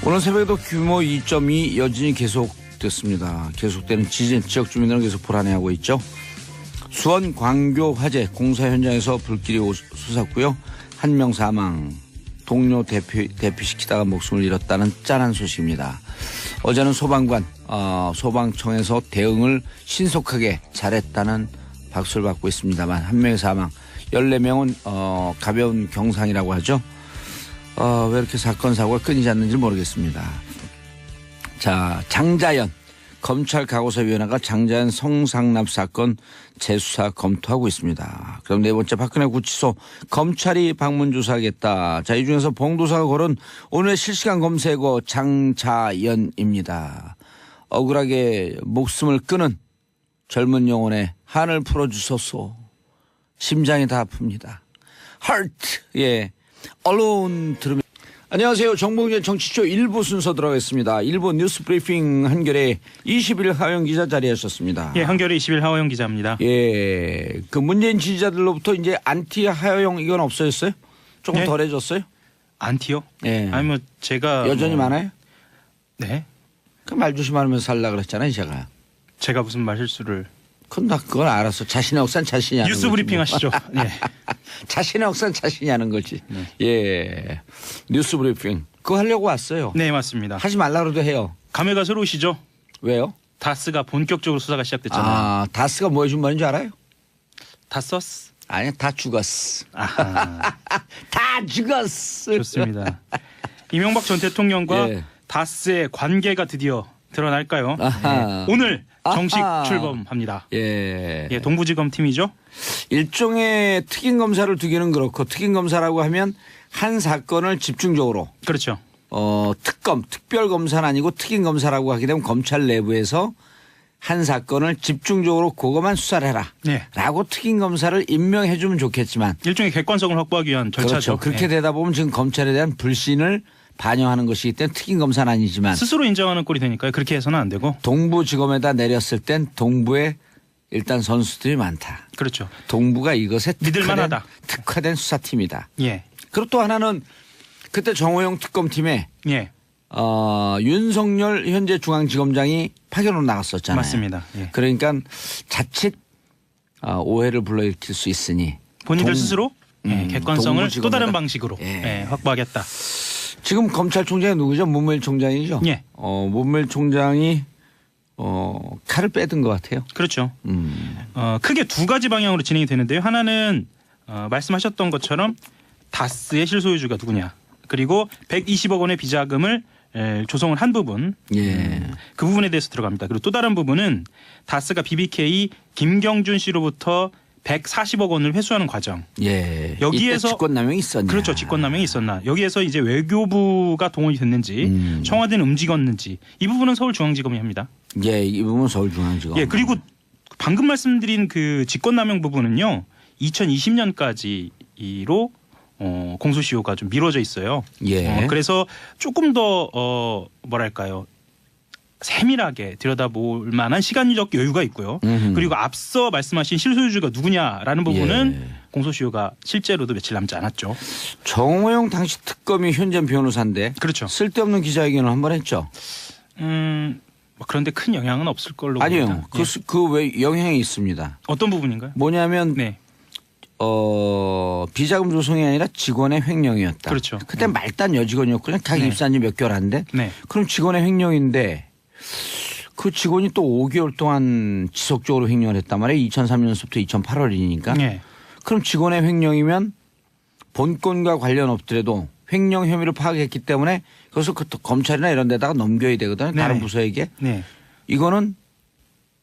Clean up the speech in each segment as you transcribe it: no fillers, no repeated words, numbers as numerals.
오늘 새벽에도 규모 2.2 여진이 계속됐습니다. 계속되는 지진 지역 주민들은 계속 불안해하고 있죠. 수원 광교 화재 공사 현장에서 불길이 솟았고요. 한 명 사망, 동료 대피시키다가 목숨을 잃었다는 짠한 소식입니다. 어제는 소방청에서 대응을 신속하게 잘했다는 박수를 받고 있습니다만 한 명의 사망, 14명은 가벼운 경상이라고 하죠. 왜 이렇게 사건 사고가 끊이지 않는지 모르겠습니다. 자, 장자연 검찰 가고사위원회가 장자연 성상납 사건 재수사 검토하고 있습니다. 그럼 네 번째 박근혜 구치소 검찰이 방문 조사하겠다. 자, 이 중에서 봉도사가 고른 오늘의 실시간 검색어 장자연입니다. 억울하게 목숨을 끊은 젊은 영혼의 한을 풀어주소서. 심장이 다 아픕니다. Heart. 예. 언론 들으면. 안녕하세요. 정봉재 정치쇼 1부 순서 들어가겠습니다. 1부 뉴스 브리핑 한결의 20일 하영 기자 자리하셨습니다. 예, 한결의 20일 하영 기자입니다. 예. 그 문재인 지지자들로부터 이제 안티 하영 이건 없어졌어요? 조금 예? 덜해졌어요? 안티요? 예. 아니 뭐 제가 여전히 많아요? 네. 그 말 조심하면서 살라 그랬잖아요, 제가. 제가 무슨 말실수를. 그건 알았어. 자신의 억산 자신이 하는 뉴스 거지. 브리핑 하시죠. 네. 자신의 억산 자신이 하는 거지. 예. 뉴스 브리핑. 그거 하려고 왔어요. 네, 맞습니다. 하지 말라 그래도 해요. 감회가 새로우시죠? 왜요? 다스가 본격적으로 수사가 시작됐잖아요. 아, 다스가 뭐 해준 말인 줄 알아요? 다스스? 아니야, 다 죽었어. 아하. 다 죽었어. 좋습니다. 이명박 전 대통령과 예. 다스의 관계가 드디어 드러날까요? 아하. 네. 오늘 정식 아하. 출범합니다. 예. 예, 동부지검 팀이죠. 일종의 특임 검사를 두기는 그렇고 특임 검사라고 하면 한 사건을 집중적으로 그렇죠. 특별 검사는 아니고 특임 검사라고 하게 되면 검찰 내부에서 한 사건을 집중적으로 그것만 수사를 해라. 네. 라고 특임 검사를 임명해 주면 좋겠지만 일종의 객관성을 확보하기 위한 절차죠. 그렇죠. 그렇게 예. 되다 보면 지금 검찰에 대한 불신을 반영하는 것이기 때문에 특임 검사는 아니지만 스스로 인정하는 꼴이 되니까요. 그렇게 해서는 안 되고. 동부지검에다 내렸을 땐 동부에 일단 선수들이 많다. 그렇죠. 동부가 이것에 믿을만하다. 특화된 수사팀이다. 예. 그리고 또 하나는 그때 정호영 특검팀에 예. 윤석열 현재 중앙지검장이 파견으로 나갔었잖아요. 맞습니다. 예. 그러니까 자칫 오해를 불러일으킬 수 있으니 본인들 스스로 객관성을 동부지검에다. 또 다른 방식으로 예. 확보하겠다. 지금 검찰총장이 누구죠? 문무일 총장이죠. 예. 문무일 총장이 칼을 빼든 것 같아요. 그렇죠. 크게 두 가지 방향으로 진행이 되는데요. 하나는 말씀하셨던 것처럼 다스의 실소유주가 누구냐. 그리고 120억 원의 비자금을 조성을 한 부분. 예. 그 부분에 대해서 들어갑니다. 그리고 또 다른 부분은 다스가 BBK 김경준 씨로부터 140억 원을 회수하는 과정. 예. 여기에서 직권남용이 있었냐. 그렇죠. 직권남용이 있었나. 여기에서 이제 외교부가 동원이 됐는지 청와대는 움직였는지 이 부분은 서울중앙지검이 합니다. 예, 이 부분은 서울중앙지검. 예, 그리고 방금 말씀드린 그 직권남용 부분은요. 2020년까지로 공소시효가 좀 미뤄져 있어요. 예. 그래서 조금 더 뭐랄까요. 세밀하게 들여다볼 만한 시간적 여유가 있고요. 그리고 앞서 말씀하신 실소유주가 누구냐라는 부분은 공소시효가 실제로도 며칠 남지 않았죠. 정호영 당시 특검이 현재 변호사인데 그렇죠. 쓸데없는 기자회견을 한 번 했죠. 뭐 그런데 큰 영향은 없을 걸로 아니요. 봅니다. 그 왜 영향이 있습니다. 어떤 부분인가요? 뭐냐면 네. 비자금 조성이 아니라 직원의 횡령이었다. 그렇죠. 그때 말단 여직원이었거든요. 각 네. 입사한 지 몇 개월 안 돼. 네. 그럼 직원의 횡령인데 그 직원이 또 5개월 동안 지속적으로 횡령을 했단 말이에요. 2003년서부터 2008월이니까. 네. 그럼 직원의 횡령이면 본건과 관련 없더라도 횡령 혐의를 파악했기 때문에 그것을 검찰이나 이런 데다가 넘겨야 되거든요. 네. 다른 부서에게. 네. 이거는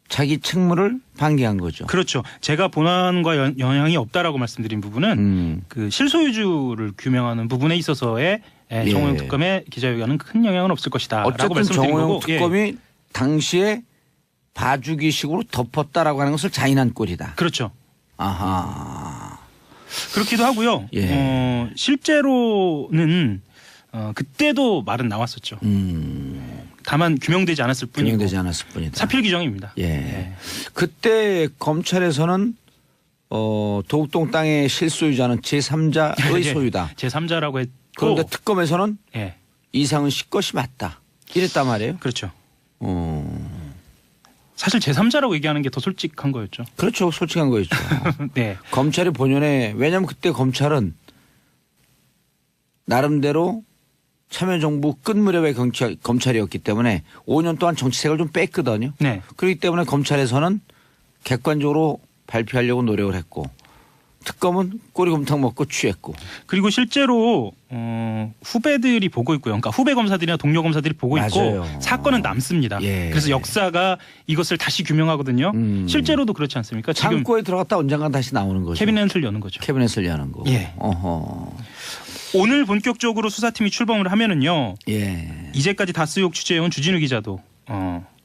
자기 책무를 방기한 거죠. 그렇죠. 제가 본안과 영향이 없다라고 말씀드린 부분은 그 실소유주를 규명하는 부분에 있어서의 정호영 특검의 기자회견은 큰 영향은 없을 것이다라고 어쨌든 말씀드린 정호영 거고. 특검이 당시에 봐주기식으로 덮었다라고 하는 것을 자인한 꼴이다. 그렇죠. 아하. 그렇기도 하고요. 예. 실제로는 그때도 말은 나왔었죠. 다만 규명되지 않았을 뿐이고. 규명되지 않았을 뿐이다. 사필 규정입니다. 예. 그때 검찰에서는 도곡동 땅의 실소유자는 제3자의 예. 소유다. 제3자라고 했고. 그런데 특검에서는 예. 이상은 씨 것이 맞다. 이랬단 말이에요. 그렇죠. 어. 사실 제3자라고 얘기하는 게 더 솔직한 거였죠. 그렇죠. 솔직한 거였죠. 네. 검찰이 본연에 왜냐하면 그때 검찰은 나름대로 참여정부 끝 무렵의 검찰이었기 때문에 5년 동안 정치색을 좀 뺐거든요. 네. 그렇기 때문에 검찰에서는 객관적으로 발표하려고 노력을 했고 특검은 꼬리곰탕 먹고 취했고. 그리고 실제로 후배들이 보고 있고요. 그러니까 후배 검사들이나 동료 검사들이 보고 맞아요. 있고 사건은 남습니다. 예. 그래서 역사가 이것을 다시 규명하거든요. 실제로도 그렇지 않습니까? 지금 창고에 들어갔다 언젠간 다시 나오는 거죠. 캐비넷을 여는 거죠. 캐비넷을 여는 거. 예. 어허. 오늘 본격적으로 수사팀이 출범을 하면은요. 예. 이제까지 다스 의혹 취재해온 주진우 기자도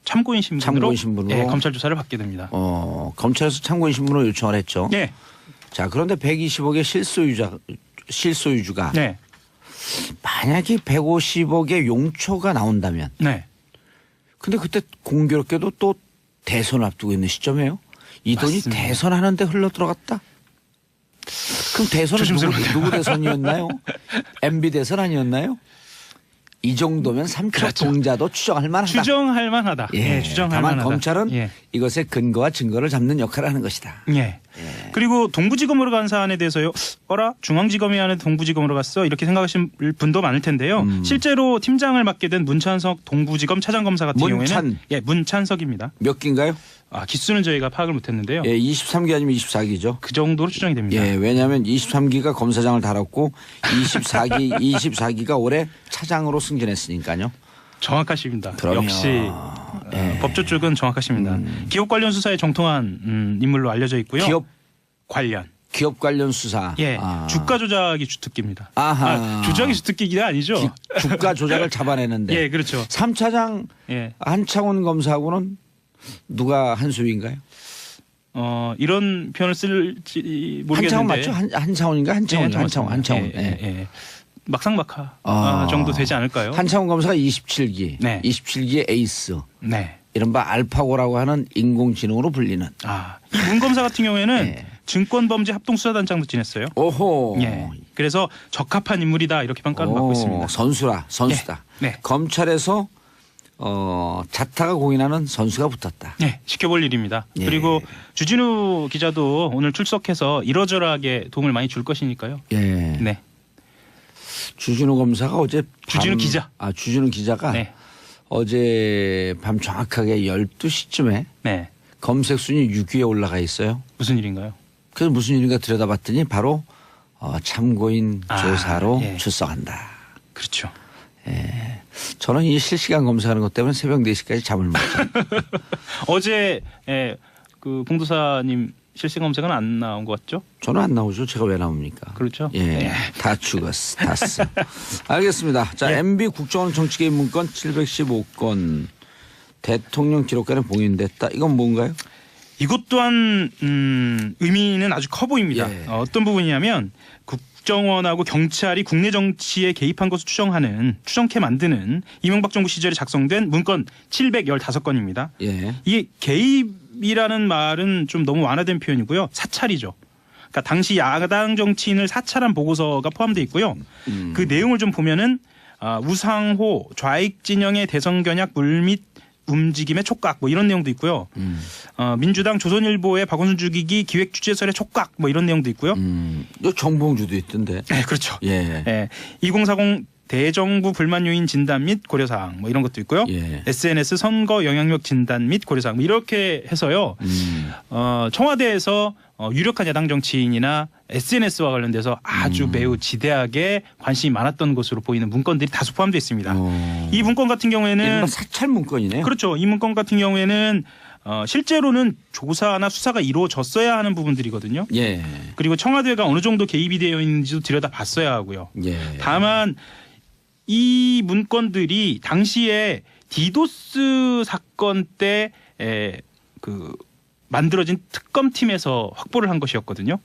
참고인 신분으로, 예, 검찰 조사를 받게 됩니다. 검찰에서 참고인 신분으로 요청을 했죠. 예. 자, 그런데 120억의 실소유주가 네. 만약에 150억의 용초가 나온다면 네. 근데 그때 공교롭게도 또 대선을 앞두고 있는 시점이에요. 이 돈이 맞습니다. 대선하는데 흘러 들어갔다. 그럼 대선은 누구 대선이었나요? MB 대선 아니었나요? 이 정도면 삼척 그렇죠. 동자도 추정할 만하다. 추정할 만하다. 예, 예, 추정할 다만 만하다. 검찰은 예. 이것의 근거와 증거를 잡는 역할을 하는 것이다. 예. 그리고 동부지검으로 간 사안에 대해서요. 어라? 중앙지검이 하는 동부지검으로 갔어? 이렇게 생각하신 분도 많을 텐데요. 실제로 팀장을 맡게 된 문찬석 동부지검 차장검사 같은 경우에는 문찬석입니다. 몇 기인가요? 기수는 저희가 파악을 못했는데요. 예, 23기 아니면 24기죠. 그 정도로 추정이 됩니다. 예, 왜냐하면 23기가 검사장을 달았고 24기가 올해 차장으로 승진했으니까요. 정확하십니다. 그럼요. 역시 예. 법조 쪽은 정확하십니다. 기업 관련 수사에 정통한 인물로 알려져 있고요. 기업 관련 수사. 예, 주가 조작이 주특기입니다. 아하. 조작이 주특기가 아니죠. 주가 조작을 잡아내는데. 예, 그렇죠. 3차장 예. 한창원 검사하고는 누가 한수위인가요? 이런 표현을 쓸지 모르겠는데. 한창원 맞죠? 한창원인가? 한창원. 예. 막상막하 정도 되지 않을까요? 한창원 검사가 27기. 네. 27기의 에이스. 네. 이른바 알파고라고 하는 인공지능으로 불리는. 이 문 검사 같은 경우에는 네. 증권범죄 합동수사단장도 지냈어요. 오호. 예. 그래서 적합한 인물이다 이렇게 평가를 받고 있습니다. 선수다. 네. 검찰에서 자타가 공인하는 선수가 붙었다. 네, 지켜볼 일입니다. 예. 그리고 주진우 기자도 오늘 출석해서 이러저러하게 도움을 많이 줄 것이니까요. 예. 네. 주진우 검사가 어제 주진우 기자. 주진우 기자가 네. 어제 밤 정확하게 12시쯤에 네. 검색 순위 6위에 올라가 있어요. 무슨 일인가요? 그래서 무슨 일인가 들여다봤더니 바로 참고인 조사로 예. 출석한다. 그렇죠. 예. 저는 이 실시간 검사하는 것 때문에 새벽 4시까지 잠을 못 자요. 어제 그 봉도사님 실시간 검색은 안 나온 것 같죠? 저는 안 나오죠. 제가 왜 나옵니까? 그렇죠. 예. 네. 다 죽었어. 다 쓰. 알겠습니다. 자, 예. MB 국정원 정치개입 문건 715건 대통령 기록관에 봉인됐다. 이건 뭔가요? 이것 또한 의미는 아주 커 보입니다. 예. 어떤 부분이냐면 국정원하고 경찰이 국내 정치에 개입한 것을 추정케 만드는 이명박 정부 시절에 작성된 문건 715건입니다. 예. 이게 개입이라는 말은 좀 너무 완화된 표현이고요. 사찰이죠. 그러니까 당시 야당 정치인을 사찰한 보고서가 포함되어 있고요. 그 내용을 좀 보면은 우상호 좌익 진영의 대선 견약 물밑 움직임의 촉각 뭐 이런 내용도 있고요. 민주당 조선일보의 박원순 죽이기 기획 주재설의 촉각 뭐 이런 내용도 있고요. 이 정봉주도 있던데. 네, 그렇죠. 예. 예, 2040 대정부 불만 요인 진단 및 고려사항 뭐 이런 것도 있고요. 예. SNS 선거 영향력 진단 및 고려사항 뭐 이렇게 해서요. 청와대에서 유력한 야당 정치인이나 SNS와 관련돼서 아주 매우 지대하게 관심이 많았던 것으로 보이는 문건들이 다수 포함되어 있습니다. 이 문건 같은 경우에는 사찰 문건이네요. 그렇죠. 이 문건 같은 경우에는 실제로는 조사나 수사가 이루어졌어야 하는 부분들이거든요. 예. 그리고 청와대가 어느 정도 개입이 되어 있는지도 들여다봤어야 하고요. 예. 다만 이 문건들이 당시에 디도스 사건 때 만들어진 특검팀에서 확보를 한 것이었거든요.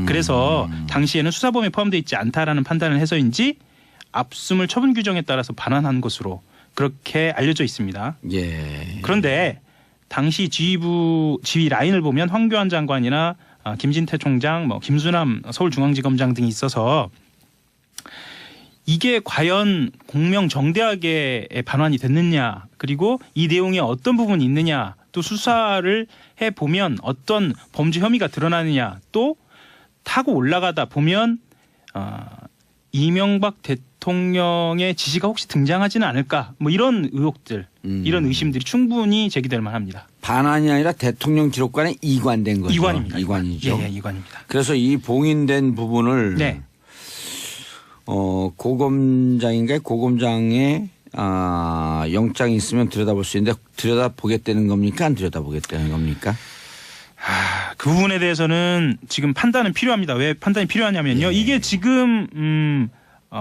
그래서 당시에는 수사범위에 포함되어 있지 않다라는 판단을 해서인지 압수물 처분 규정에 따라서 반환한 것으로 그렇게 알려져 있습니다. 예. 그런데 당시 지휘 라인을 보면 황교안 장관이나 김진태 총장, 김수남 서울중앙지검장 등이 있어서 이게 과연 공명정대하게 반환이 됐느냐, 그리고 이 내용에 어떤 부분이 있느냐, 또 수사를 해보면 어떤 범죄 혐의가 드러나느냐, 또 타고 올라가다 보면 이명박 대통령의 지시가 혹시 등장하지는 않을까, 뭐 이런 의혹들, 이런 의심들이 충분히 제기될 만합니다. 반환이 아니라 대통령 기록관에 이관된 거죠. 이관입니다. 이관이죠. 예, 이관입니다. 그래서 이 봉인된 부분을 네. 고검장인가요? 고검장의 영장이 있으면 들여다볼 수 있는데 들여다보겠다는 겁니까? 안 들여다보겠다는 겁니까? 그 부분에 대해서는 지금 판단은 필요합니다. 왜 판단이 필요하냐면요. 예. 이게 지금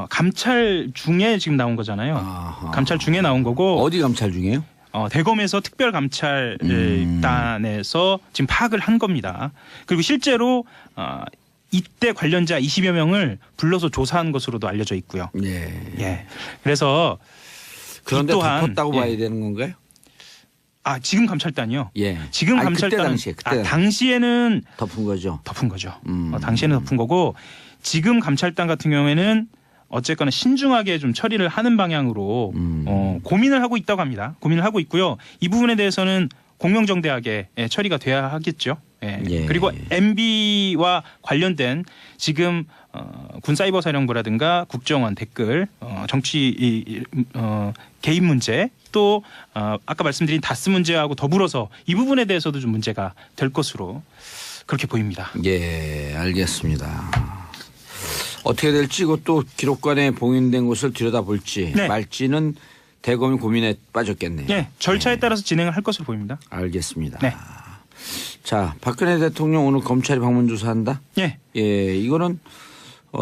감찰 중에 지금 나온 거잖아요. 아하. 감찰 중에 나온 거고 어디 감찰 중이에요? 대검에서 특별감찰단에서 지금 파악을 한 겁니다. 그리고 실제로 이때 관련자 20여 명을 불러서 조사한 것으로도 알려져 있고요. 예. 예. 그래서 그런데 이 또한, 덮었다고 예. 봐야 되는 건가요? 지금 감찰단이요. 예. 지금 아니, 감찰단 그때 당시에 당시에는 덮은 거죠. 덮은 거죠. 당시에는 덮은 거고, 지금 감찰단 같은 경우에는 어쨌거나 신중하게 좀 처리를 하는 방향으로 고민을 하고 있다고 합니다. 고민을 하고 있고요. 이 부분에 대해서는 공명정대하게 처리가 돼야 하겠죠. 예. 예. 그리고 MB와 관련된 지금 군사이버사령부라든가 국정원 댓글, 정치 개입 문제, 또 아까 말씀드린 다스 문제하고 더불어서 이 부분에 대해서도 좀 문제가 될 것으로 그렇게 보입니다. 예, 알겠습니다. 어떻게 될지 이것도 기록관에 봉인된 것을 들여다볼지 네. 말지는 대검이 고민에 빠졌겠네요. 예, 절차에 따라서 진행을 할 것으로 보입니다. 알겠습니다. 네. 자, 박근혜 대통령 오늘 검찰이 방문 조사한다? 예. 예, 이거는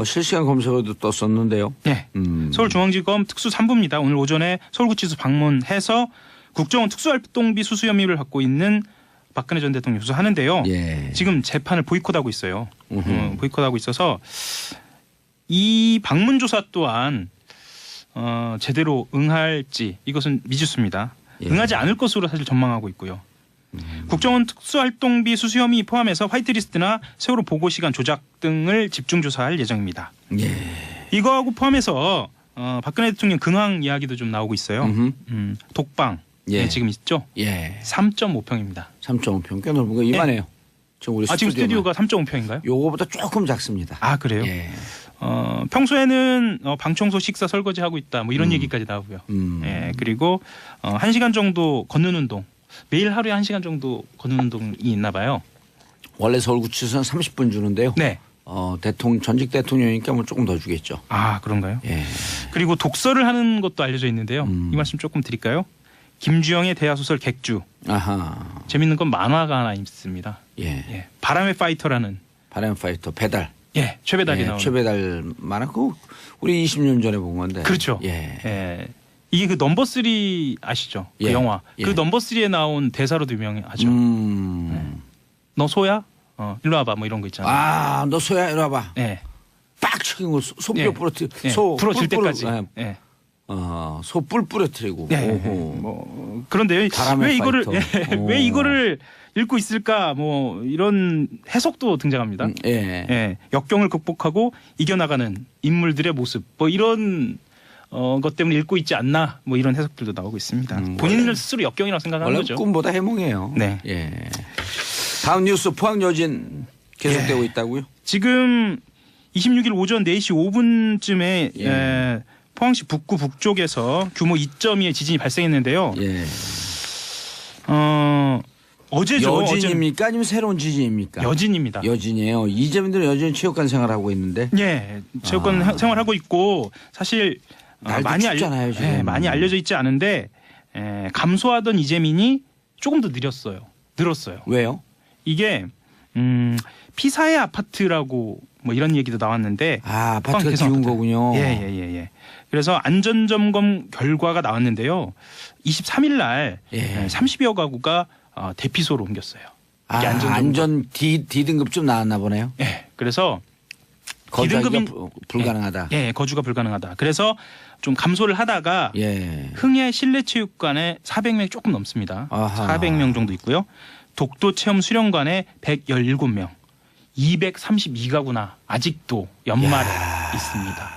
실시간 검색어도 떴었는데요. 예. 서울중앙지검 특수 3부입니다. 오늘 오전에 서울구치소 방문해서 국정원 특수활동비 수수 혐의를 받고 있는 박근혜 전 대통령 조사하는데요. 예. 지금 재판을 보이콧하고 있어요. 보이콧하고 있어서 이 방문 조사 또한 제대로 응할지 이것은 미지수입니다. 예. 응하지 않을 것으로 사실 전망하고 있고요. 국정원 특수활동비 수수 혐의 포함해서 화이트리스트나 세월호 보고 시간 조작 등을 집중 조사할 예정입니다. 예. 이거하고 포함해서 박근혜 대통령 근황 이야기도 좀 나오고 있어요. 독방 예. 지금 있죠. 예. 3.5평입니다. 3.5평 꽤 넓은 거 이만해요. 지금 우리 지금 스튜디오가 3.5평인가요? 요거보다 조금 작습니다. 그래요? 예. 평소에는 방청소 식사 설거지 하고 있다 뭐 이런 얘기까지 나오고요. 예, 그리고 1시간 정도 걷는 운동, 매일 하루에 1시간 정도 걷는 운동이 있나 봐요. 원래 서울구치소는 30분 주는데요. 네. 전직 대통령이니까 뭐 조금 더 주겠죠. 그런가요? 예. 그리고 독서를 하는 것도 알려져 있는데요. 이 말씀 조금 드릴까요? 김주영의 대하소설 객주. 아하. 재밌는 건 만화가 하나 있습니다. 예. 예, 바람의 파이터라는. 바람 파이터 배달. 예, 최배달이 예, 나오는. 최배달 만화고 우리 20년 전에 본 건데. 그렇죠. 예. 예. 이게 그 넘버 3 아시죠? 그 예. 영화. 예. 그 넘버 3에 나온 대사로도 유명하죠. 너 소야? 일로 와봐. 뭐 이런 거 있잖아요. 너 소야 이리 와봐. 예. 빡 치킨 거 소뼈 예. 부러뜨. 예. 소 부러질 뿔 때까지. 부러- 예. 예. 소뿔 부러뜨리고. 네. 오호. 그런데 바람의 왜 이거를 파이터. 왜 이거를 읽고 있을까? 뭐 이런 해석도 등장합니다. 예. 예. 역경을 극복하고 이겨나가는 인물들의 모습. 뭐 이런 것 때문에 읽고 있지 않나? 뭐 이런 해석들도 나오고 있습니다. 본인을 스스로 역경이라고 생각하는 원래 거죠. 꿈보다 해몽이에요. 네. 예. 다음 뉴스 포항 여진 계속되고 있다고요? 지금 26일 오전 4시 5분쯤에 예. 포항시 북구 북쪽에서 규모 2.2의 지진이 발생했는데요. 예. 어제죠. 여진입니까? 아니면 새로운 지진입니까? 여진입니다. 여진이에요. 이재민들은 여전히 체육관 생활하고 있는데. 예, 체육관 생활하고 있고 사실 날도 춥잖아요, 지금. 많이 알려져 있지 않은데 감소하던 이재민이 조금 더 늘었어요. 왜요? 이게 피사의 아파트라고 뭐 이런 얘기도 나왔는데 아파트가 개성 기운 아파트. 거군요. 예. 그래서 안전점검 결과가 나왔는데요. 23일 날 예. 30여 가구가 대피소로 옮겼어요. 이게 안전 D등급 좀 나왔나 보네요. 예. 그래서 거주하기가 D등급인 불가능하다. 예, 거주가 불가능하다. 그래서 좀 감소를 하다가 예. 흥해 실내체육관에 400명 조금 넘습니다. 아하. 400명 정도 있고요. 독도 체험 수련관에 117명, 232가구나 아직도 연말에 있습니다.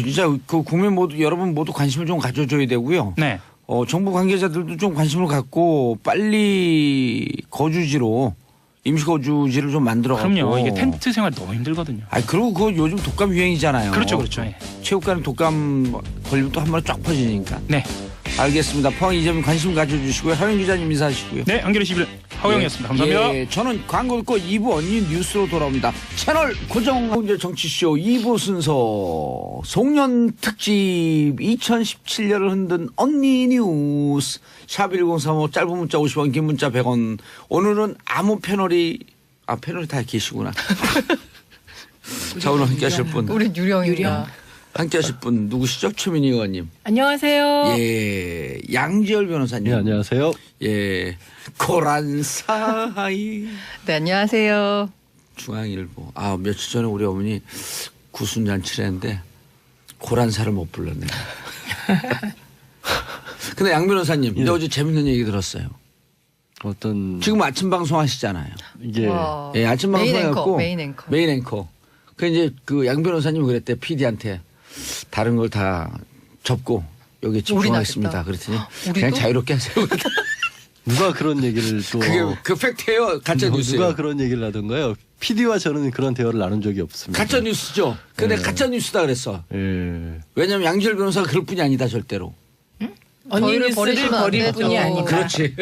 진짜 그 국민 모두 여러분 모두 관심을 좀 가져줘야 되고요. 네. 정부 관계자들도 좀 관심을 갖고 빨리 거주지로 임시거주지를 좀 만들어갖고. 그럼요. 이게 텐트 생활 너무 힘들거든요. 그리고 그거 요즘 독감 유행이잖아요. 그렇죠, 그렇죠. 예. 체육관은 독감 걸리면 또 한 번에 쫙 퍼지니까. 네. 알겠습니다. 포항 이점 관심 가져주시고요. 하영 기자님 인사하시고요. 네, 한겨레 11 하우영이었습니다. 감사합니다. 예, 저는 광고 듣고 2부 언니 뉴스로 돌아옵니다. 채널 고정 홍제 정치쇼 2부 순서 송년 특집 2017년을 흔든 언니 뉴스 샵1035 짧은 문자 50원 긴 문자 100원. 오늘은 아무 패널이 다 계시구나. 자, 오늘 함께 하실 분. 우리 유령입니다. 함께 하실 분 누구시죠? 최민희 의원님. 안녕하세요. 예, 양지열 변호사님. 네, 안녕하세요. 예, 고란 사이. 네, 안녕하세요. 중앙일보. 며칠 전에 우리 어머니 구순잔치를 했는데 고란사를 못 불렀네요. 근데 양 변호사님, 근데 어제 재밌는 얘기 들었어요. 어떤 지금 아침 방송 하시잖아요. 이게 와. 예, 아침 방송 메인 앵커, 해갖고 메인 앵커. 그 이제 그 양 변호사님이 그랬대 PD한테 다른 걸 다 접고 여기 집중하겠습니다. 우리 그랬더니 우리도? 그냥 자유롭게 하세요. 누가 그런 얘기를 또 그게 그 팩트예요. 가짜 뉴스예요. 누가 그런 얘기를 하던가요? PD와 저는 그런 대화를 나눈 적이 없습니다. 가짜 뉴스죠. 근데 네. 가짜 뉴스다 그랬어. 예. 왜냐면 양지열 변호사가 그럴 뿐이 아니다 절대로. 언니 저희를 뉴스를 버리시면 안 버릴 되죠. 뿐이 아니라. 그렇지.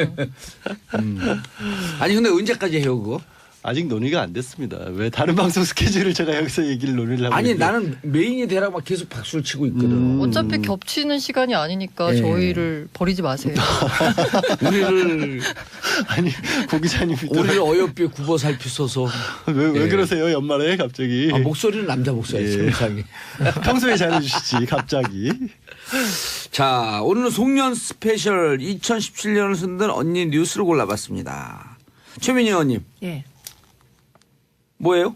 아니 근데 언제까지 해요 그거? 아직 논의가 안 됐습니다. 왜 다른 방송 스케줄을 제가 여기서 논의를 하고 아니 있는데. 나는 메인이 되라고 막 계속 박수를 치고 있거든. 어차피 겹치는 시간이 아니니까 예. 저희를 버리지 마세요. 우리를 아니 고 기자님이 또 우리를 어여삐 굽어 살피소서. 왜 예. 그러세요 연말에 갑자기? 목소리는 남자 목소리 예. 세상에. 평소에 잘해주시지 갑자기. 자 오늘은 송년 스페셜 2017년을 흔든 언니 뉴스를 골라봤습니다. 최민희 의원님 예. 뭐예요?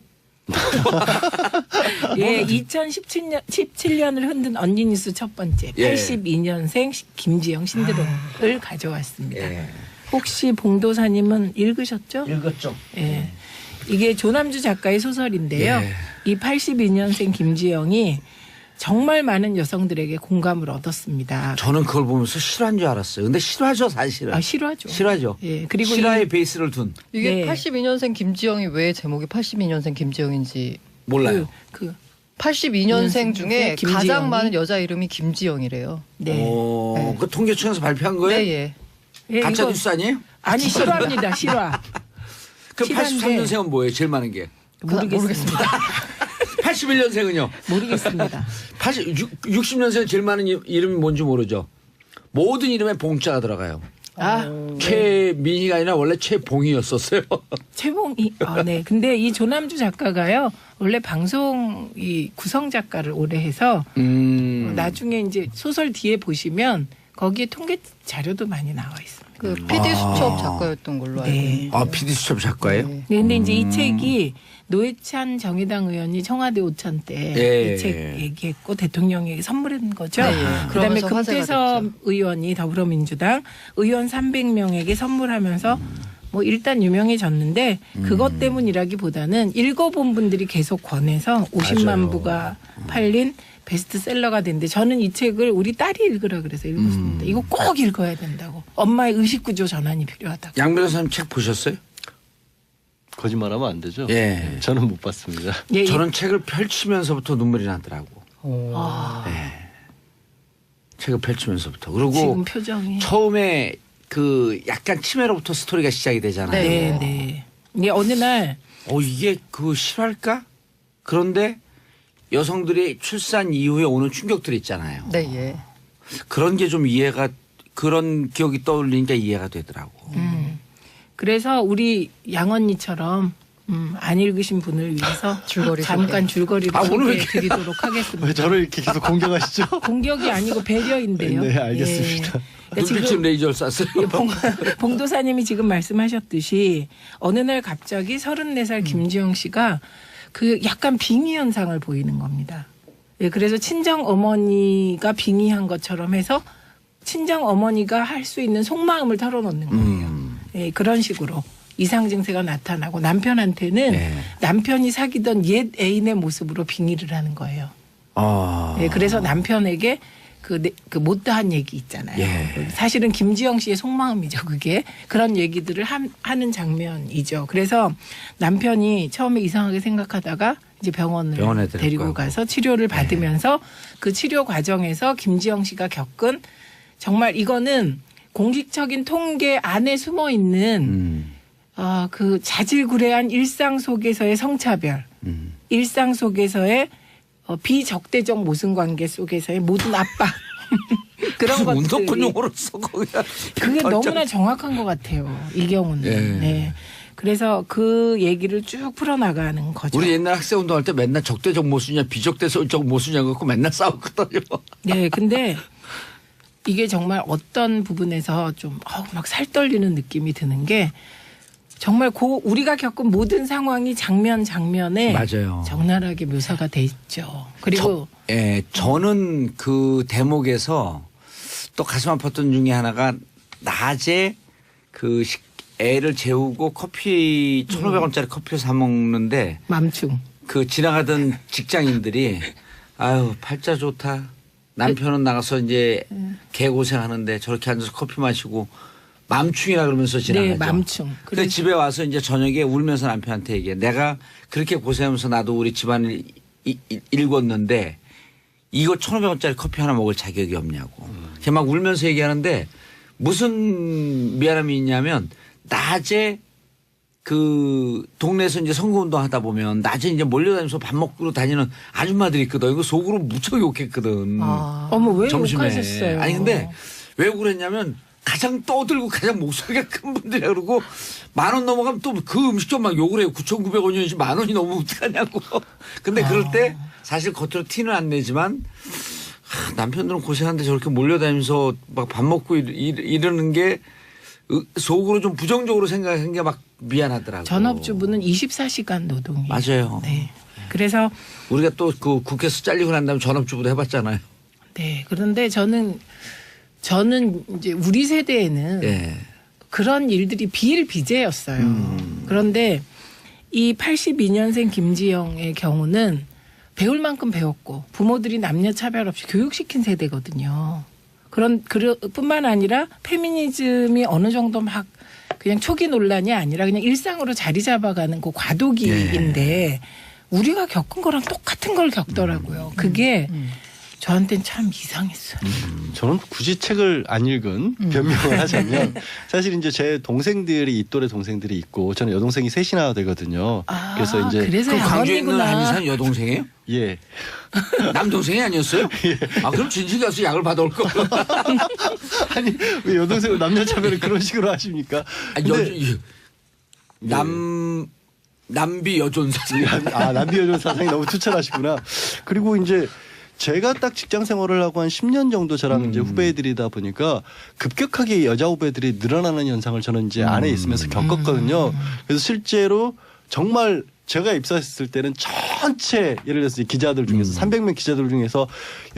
예, 2017년을 흔든 언니 뉴스 첫 번째. 예. 82년생 김지영 신드롬을 가져왔습니다. 예. 혹시 봉도사님은 읽으셨죠? 읽었죠. 예. 이게 조남주 작가의 소설인데요. 예. 이 82년생 김지영이 정말 많은 여성들에게 공감을 얻었습니다. 저는 그걸 보면서 실화인 줄 알았어요. 근데 실화죠 사실은. 실화죠. 실화죠. 예. 그리고 실화의 베이스를 둔. 이게 네. 82년생 김지영이 왜 제목이 82년생 김지영인지 몰라요. 82년생 중에 김지영이? 가장 많은 여자 이름이 김지영이래요. 네. 네. 그 통계청에서 발표한 거예요? 네, 예. 예, 가짜 이거- 뉴스 아니에요? 아니 실화입니다. 실화. 그 실화인데 83년생은 뭐예요? 제일 많은 게. 모르겠습니다. 81년생은요? 모르겠습니다. 60년생은 제일 많은 이름이 뭔지 모르죠. 모든 이름에 봉자가 들어가요. 최민희가 아니라 원래 최봉이었었어요. 최봉이. 네. 근데 이 조남주 작가가요. 원래 방송 이 구성 작가를 오래 해서 나중에 이제 소설 뒤에 보시면 거기에 통계 자료도 많이 나와 있습니다. 그 PD 수첩 작가였던 걸로 알고 네. 있는데. PD 수첩 작가예요? 네. 근데 이제 이 책이 노회찬 정의당 의원이 청와대 오찬 때 예. 이 책 얘기했고 대통령에게 선물한 거죠. 네, 예. 그다음에 그러면서 화제가 금태섭 됐죠. 의원이 더불어민주당 의원 300명에게 선물하면서 뭐 일단 유명해졌는데 그것 때문이라기보다는 읽어본 분들이 계속 권해서 50만 맞아요. 부가 팔린 베스트셀러가 됐는데 저는 이 책을 우리 딸이 읽으라 그래서 읽었습니다. 이거 꼭 읽어야 된다고. 엄마의 의식구조 전환이 필요하다고. 양 변호사님 책 보셨어요? 거짓말하면 안 되죠. 예. 저는 못 봤습니다. 예, 저는 책을 펼치면서부터 눈물이 나더라고. 책을 펼치면서부터. 그리고 지금 표정이. 처음에 그 약간 치매로부터 스토리가 시작이 되잖아요. 네, 네. 이게 어느 날 이게 그 실화일까? 그런데 여성들이 출산 이후에 오는 충격들이 있잖아요. 네, 예. 그런 게 좀 그런 기억이 떠올리니까 이해가 되더라고. 그래서 우리 양 언니처럼 안 읽으신 분을 위해서 줄거리 잠깐 줄거리를 오늘 왜 소개해 드리도록 하겠습니다. 왜 저를 이렇게 계속 공격하시죠? 공격이 아니고 배려인데요. 네, 알겠습니다. 예. 눈빛은 지금 레이저를 쐈어요. 봉도사님이 지금 말씀하셨듯이 어느 날 갑자기 34살 김지영 씨가 그 약간 빙의 현상을 보이는 겁니다. 예, 그래서 친정 어머니가 빙의한 것처럼 해서 친정 어머니가 할 수 있는 속마음을 털어놓는 거예요. 예, 그런 식으로 이상 증세가 나타나고 남편한테는 네. 남편이 사귀던 옛 애인의 모습으로 빙의를 하는 거예요. 예, 그래서 남편에게 그 못다한 얘기 있잖아요. 예. 사실은 김지영 씨의 속마음이죠. 그게 그런 얘기들을 하는 장면이죠. 그래서 남편이 처음에 이상하게 생각하다가 이제 병원에 병원을 데리고 데리고 가고. 가서 치료를 받으면서 그 치료 과정에서 김지영 씨가 겪은 정말 이거는 공식적인 통계 안에 숨어 있는 그 자질구레한 일상 속에서의 성차별, 일상 속에서의 비적대적 모순관계 속에서의 모든 압박 그런 것들이 운동권 용어로서 거기다 그게 너무나 정확한 것 같아요. 이 경우는. 예. 네. 그래서 그 얘기를 쭉 풀어나가는 거죠. 우리 옛날 학생 운동할 때 맨날 적대적 모순이냐 비적대적 모순이냐 갖고 맨날 싸웠거든요. 네, 근데 이게 정말 어떤 부분에서 좀 막 살 떨리는 느낌이 드는 게 정말 우리가 겪은 모든 상황이 장면에 맞아요. 적나라하게 묘사가 돼 있죠. 그리고 저는 그 대목에서 또 가슴 아팠던 중에 하나가 낮에 애를 재우고 커피 1,500원짜리 커피를 사 먹는데 맘충. 그 지나가던 직장인들이 아유 팔자 좋다. 남편은 나가서 이제 개고생하는데 저렇게 앉아서 커피 마시고 맘충이라 그러면서 지나가죠. 네, 맘충. 근데 집에 와서 이제 저녁에 울면서 남편한테 얘기해. 내가 그렇게 고생하면서 나도 우리 집안을 일궜는데 이거 1,500원짜리 커피 하나 먹을 자격이 없냐고. 걔 막 울면서 얘기하는데 무슨 미안함이 있냐면 낮에 그 동네에서 이제 선거운동 하다 보면 낮에 이제 몰려다니면서 밥 먹고 다니는 아줌마들이 있거든. 이거 속으로 무척 욕했거든. 어머 왜 점심에. 욕하셨어요? 아니 근데 왜 그랬냐면 가장 떠들고 가장 목소리가 큰 분들이라 그러고 10,000원 넘어가면 또 그 음식점 막 욕을 해요. 9,900원이지 10,000원이 넘으면 어떡하냐고. 근데 그럴 때 사실 겉으로 티는 안 내지만 남편들은 고생하는데 저렇게 몰려다니면서 막 밥 먹고 이러는 게 속으로 좀 부정적으로 생각한 게 막 미안하더라고요. 전업주부는 24시간 노동이에요. 맞아요. 네. 그래서 우리가 또 그 국회에서 잘리고 난 다음에 전업주부도 해봤잖아요. 네. 그런데 저는 이제 우리 세대에는 예. 그런 일들이 비일비재였어요. 그런데 이 82년생 김지영의 경우는 배울 만큼 배웠고 부모들이 남녀 차별 없이 교육시킨 세대거든요. 뿐만 아니라 페미니즘이 어느 정도 막 그냥 초기 논란이 아니라 그냥 일상으로 자리 잡아가는 그 과도기인데 우리가 겪은 거랑 똑같은 걸 겪더라고요. 그게 저한테는 참 이상했어요. 저는 굳이 책을 안 읽은 변명을 하자면 사실 이제 제 동생들이 이 또래 동생들이 있고 저는 여동생이 셋이나 되거든요. 그래서 그 광주에 있는 양언니구나. 한의사 여동생이에요? 예. 남동생이 아니었어요? 아 그럼 진실 가서 약을 받아올 거. 아니 왜 여동생을 남녀 차별을 그런 식으로 하십니까? 남비 여존사. 남비 여존 사상이 너무 투철하시구나. 그리고 이제 제가 딱 직장 생활을 하고 한 10년 정도 저랑 이제 후배들이다 보니까 급격하게 여자 후배들이 늘어나는 현상을 저는 이제 안에 있으면서 겪었거든요. 그래서 실제로 정말 제가 입사했을 때는 전체 예를 들어서 기자들 중에서 300명 기자들 중에서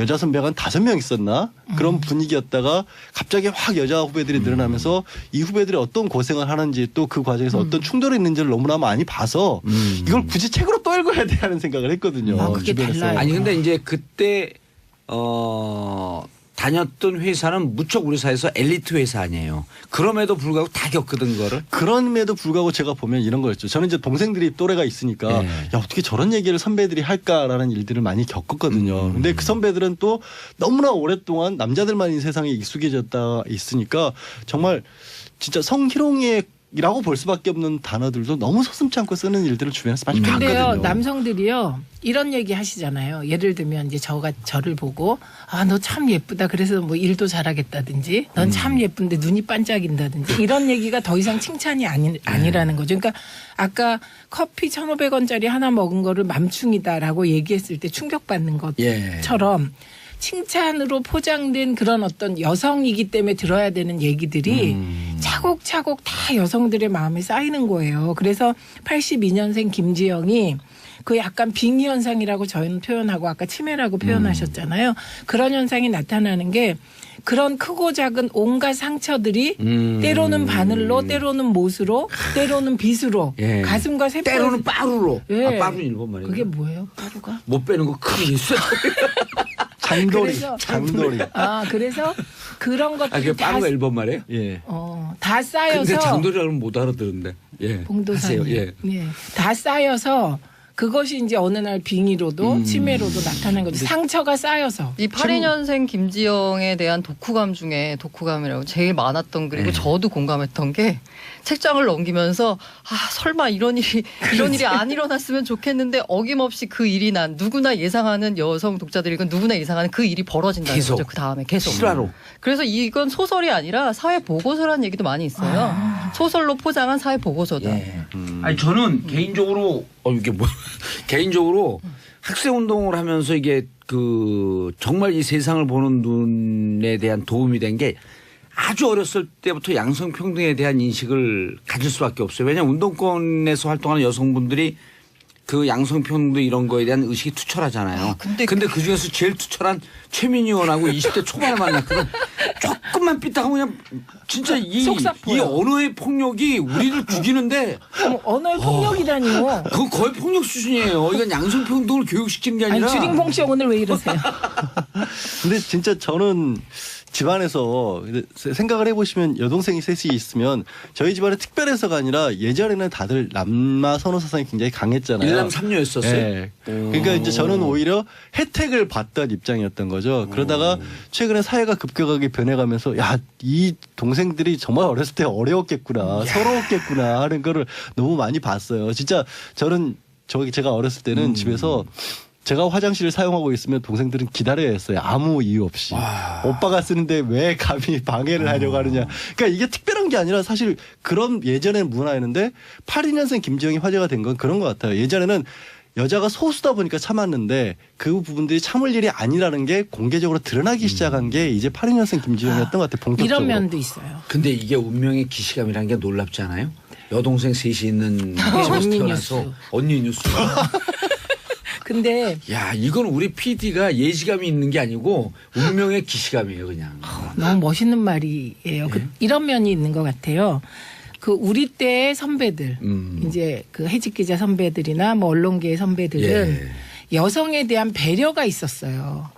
여자 선배가 한 5명 있었나 그런 분위기였다가 갑자기 확 여자 후배들이 늘어나면서 이 후배들이 어떤 고생을 하는지 또 그 과정에서 어떤 충돌이 있는지를 너무나 많이 봐서 이걸 굳이 책으로 또 읽어야 돼 하는 생각을 했거든요. 그게 주변에서. 달라요. 아니 근데 이제 그때 다녔던 회사는 무척 우리 사회에서 엘리트 회사 아니에요. 그럼에도 불구하고 다 겪거든 거를. 그럼에도 불구하고 제가 보면 이런 거였죠. 저는 이제 동생들이 또래가 있으니까 네. 야 어떻게 저런 얘기를 선배들이 할까라는 일들을 많이 겪었거든요. 근데 그 선배들은 또 너무나 오랫동안 남자들만 이 세상에 익숙해졌다 있으니까 정말 진짜 성희롱이라고 볼 수밖에 없는 단어들도 너무 서슴지 않고 쓰는 일들을 주변에서 많이 근데요, 봤거든요. 남성들이요, 이런 얘기 하시잖아요. 예를 들면 이제 저를 보고, 너 참 예쁘다. 그래서 뭐 일도 잘하겠다든지, 넌 참 예쁜데 눈이 반짝인다든지, 이런 얘기가 더 이상 칭찬이 아니라는 거죠. 그러니까 아까 커피 1,500원짜리 하나 먹은 거를 맘충이다라고 얘기했을 때 충격받는 것처럼 칭찬으로 포장된 그런 어떤 여성이기 때문에 들어야 되는 얘기들이 차곡차곡 다 여성들의 마음에 쌓이는 거예요. 그래서 82년생 김지영이 그 약간 빙의 현상이라고 저희는 표현하고 아까 치매라고 표현하셨잖아요. 그런 현상이 나타나는 게 그런 크고 작은 온갖 상처들이 때로는 바늘로 때로는 못으로 때로는 빗으로 예. 가슴과 세포 때로는 빠루로. 예. 아, 빠루는 일본 말이에요. 그게 뭐예요? 빠루가? 못 빼는 거 크게 있어요. 장돌이, 그래서- 장돌이. 그래서 그런 아, 것들이 그게 다, 빠루가 일본 말이에요? 예. 다 쌓여서 근데 장돌이라고는 못 알아들은데. 예. 봉도사님. 하세요. 예. 네. 다 쌓여서 그것이 이제 어느 날 빙의로도 치매로도 나타나는 거죠. 상처가 쌓여서. 이 82년생 김지영에 대한 독후감 중에 독후감이라고 제일 많았던 그리고 저도 공감했던 게 책장을 넘기면서 설마 이런 일이 안 일어났으면 좋겠는데 어김없이 그 일이 난 누구나 예상하는 여성 독자들이건 누구나 예상하는 그 일이 벌어진다는 계속. 거죠. 그 다음에 계속. 실화로. 그래서 이건 소설이 아니라 사회 보고서라는 얘기도 많이 있어요. 소설로 포장한 사회 보고서다. 예. 아니 저는 개인적으로 이게 뭐 개인적으로 학생 운동을 하면서 이게 그 정말 이 세상을 보는 눈에 대한 도움이 된 게 아주 어렸을 때부터 양성평등에 대한 인식을 가질 수밖에 없어요. 왜냐하면 운동권에서 활동하는 여성분들이 그 양성평등 이런 거에 대한 의식이 투철하잖아요. 근데 그 중에서 제일 투철한 최민희 의원하고 20대 초반에 만났거든. 조금만 삐딱하면 그냥 진짜 이 속사포요. 언어의 폭력이 우리를 죽이는데 언어의 폭력이라니요. 그건 거의 폭력 수준이에요. 이건 양성평등을 교육시키는 게 아니 아니라. 주링봉 씨 오늘 왜 이러세요? 근데 진짜 저는 집안에서 생각을 해보시면 여동생이 셋이 있으면 저희 집안에 특별해서가 아니라 예전에는 다들 남마 선호 사상이 굉장히 강했잖아요. 일남 삼녀였었어요. 네. 그러니까 이제 저는 오히려 혜택을 받던 입장이었던 거죠. 그러다가 최근에 사회가 급격하게 변해가면서 야, 이 동생들이 정말 어렸을 때 어려웠겠구나, 서러웠겠구나 하는 거를 너무 많이 봤어요. 진짜 저는 제가 어렸을 때는 집에서 제가 화장실을 사용하고 있으면 동생들은 기다려야 했어요. 아무 이유 없이. 오빠가 쓰는데 왜 감히 방해를 하려고 하느냐. 그러니까 이게 특별한 게 아니라 사실 그런 예전에는 문화였는데 82년생 김지영이 화제가 된 건 그런 것 같아요. 예전에는 여자가 소수다 보니까 참았는데 그 부분들이 참을 일이 아니라는 게 공개적으로 드러나기 시작한 게 이제 82년생 김지영이었던 것 같아요. 본격적으로. 이런 면도 있어요. 근데 이게 운명의 기시감이라는 게 놀랍지 않아요? 여동생 셋이 있는 집에서 언니 태어나서 뉴스. 언니 뉴스가. 근데 야, 이건 우리 PD가 예지감이 있는 게 아니고 운명의 기시감이에요, 그냥. 너무 멋있는 말이에요. 이런 면이 있는 것 같아요. 그 우리 때의 선배들, 이제 그 해직 기자 선배들이나 뭐 언론계의 선배들은 여성에 대한 배려가 있었어요.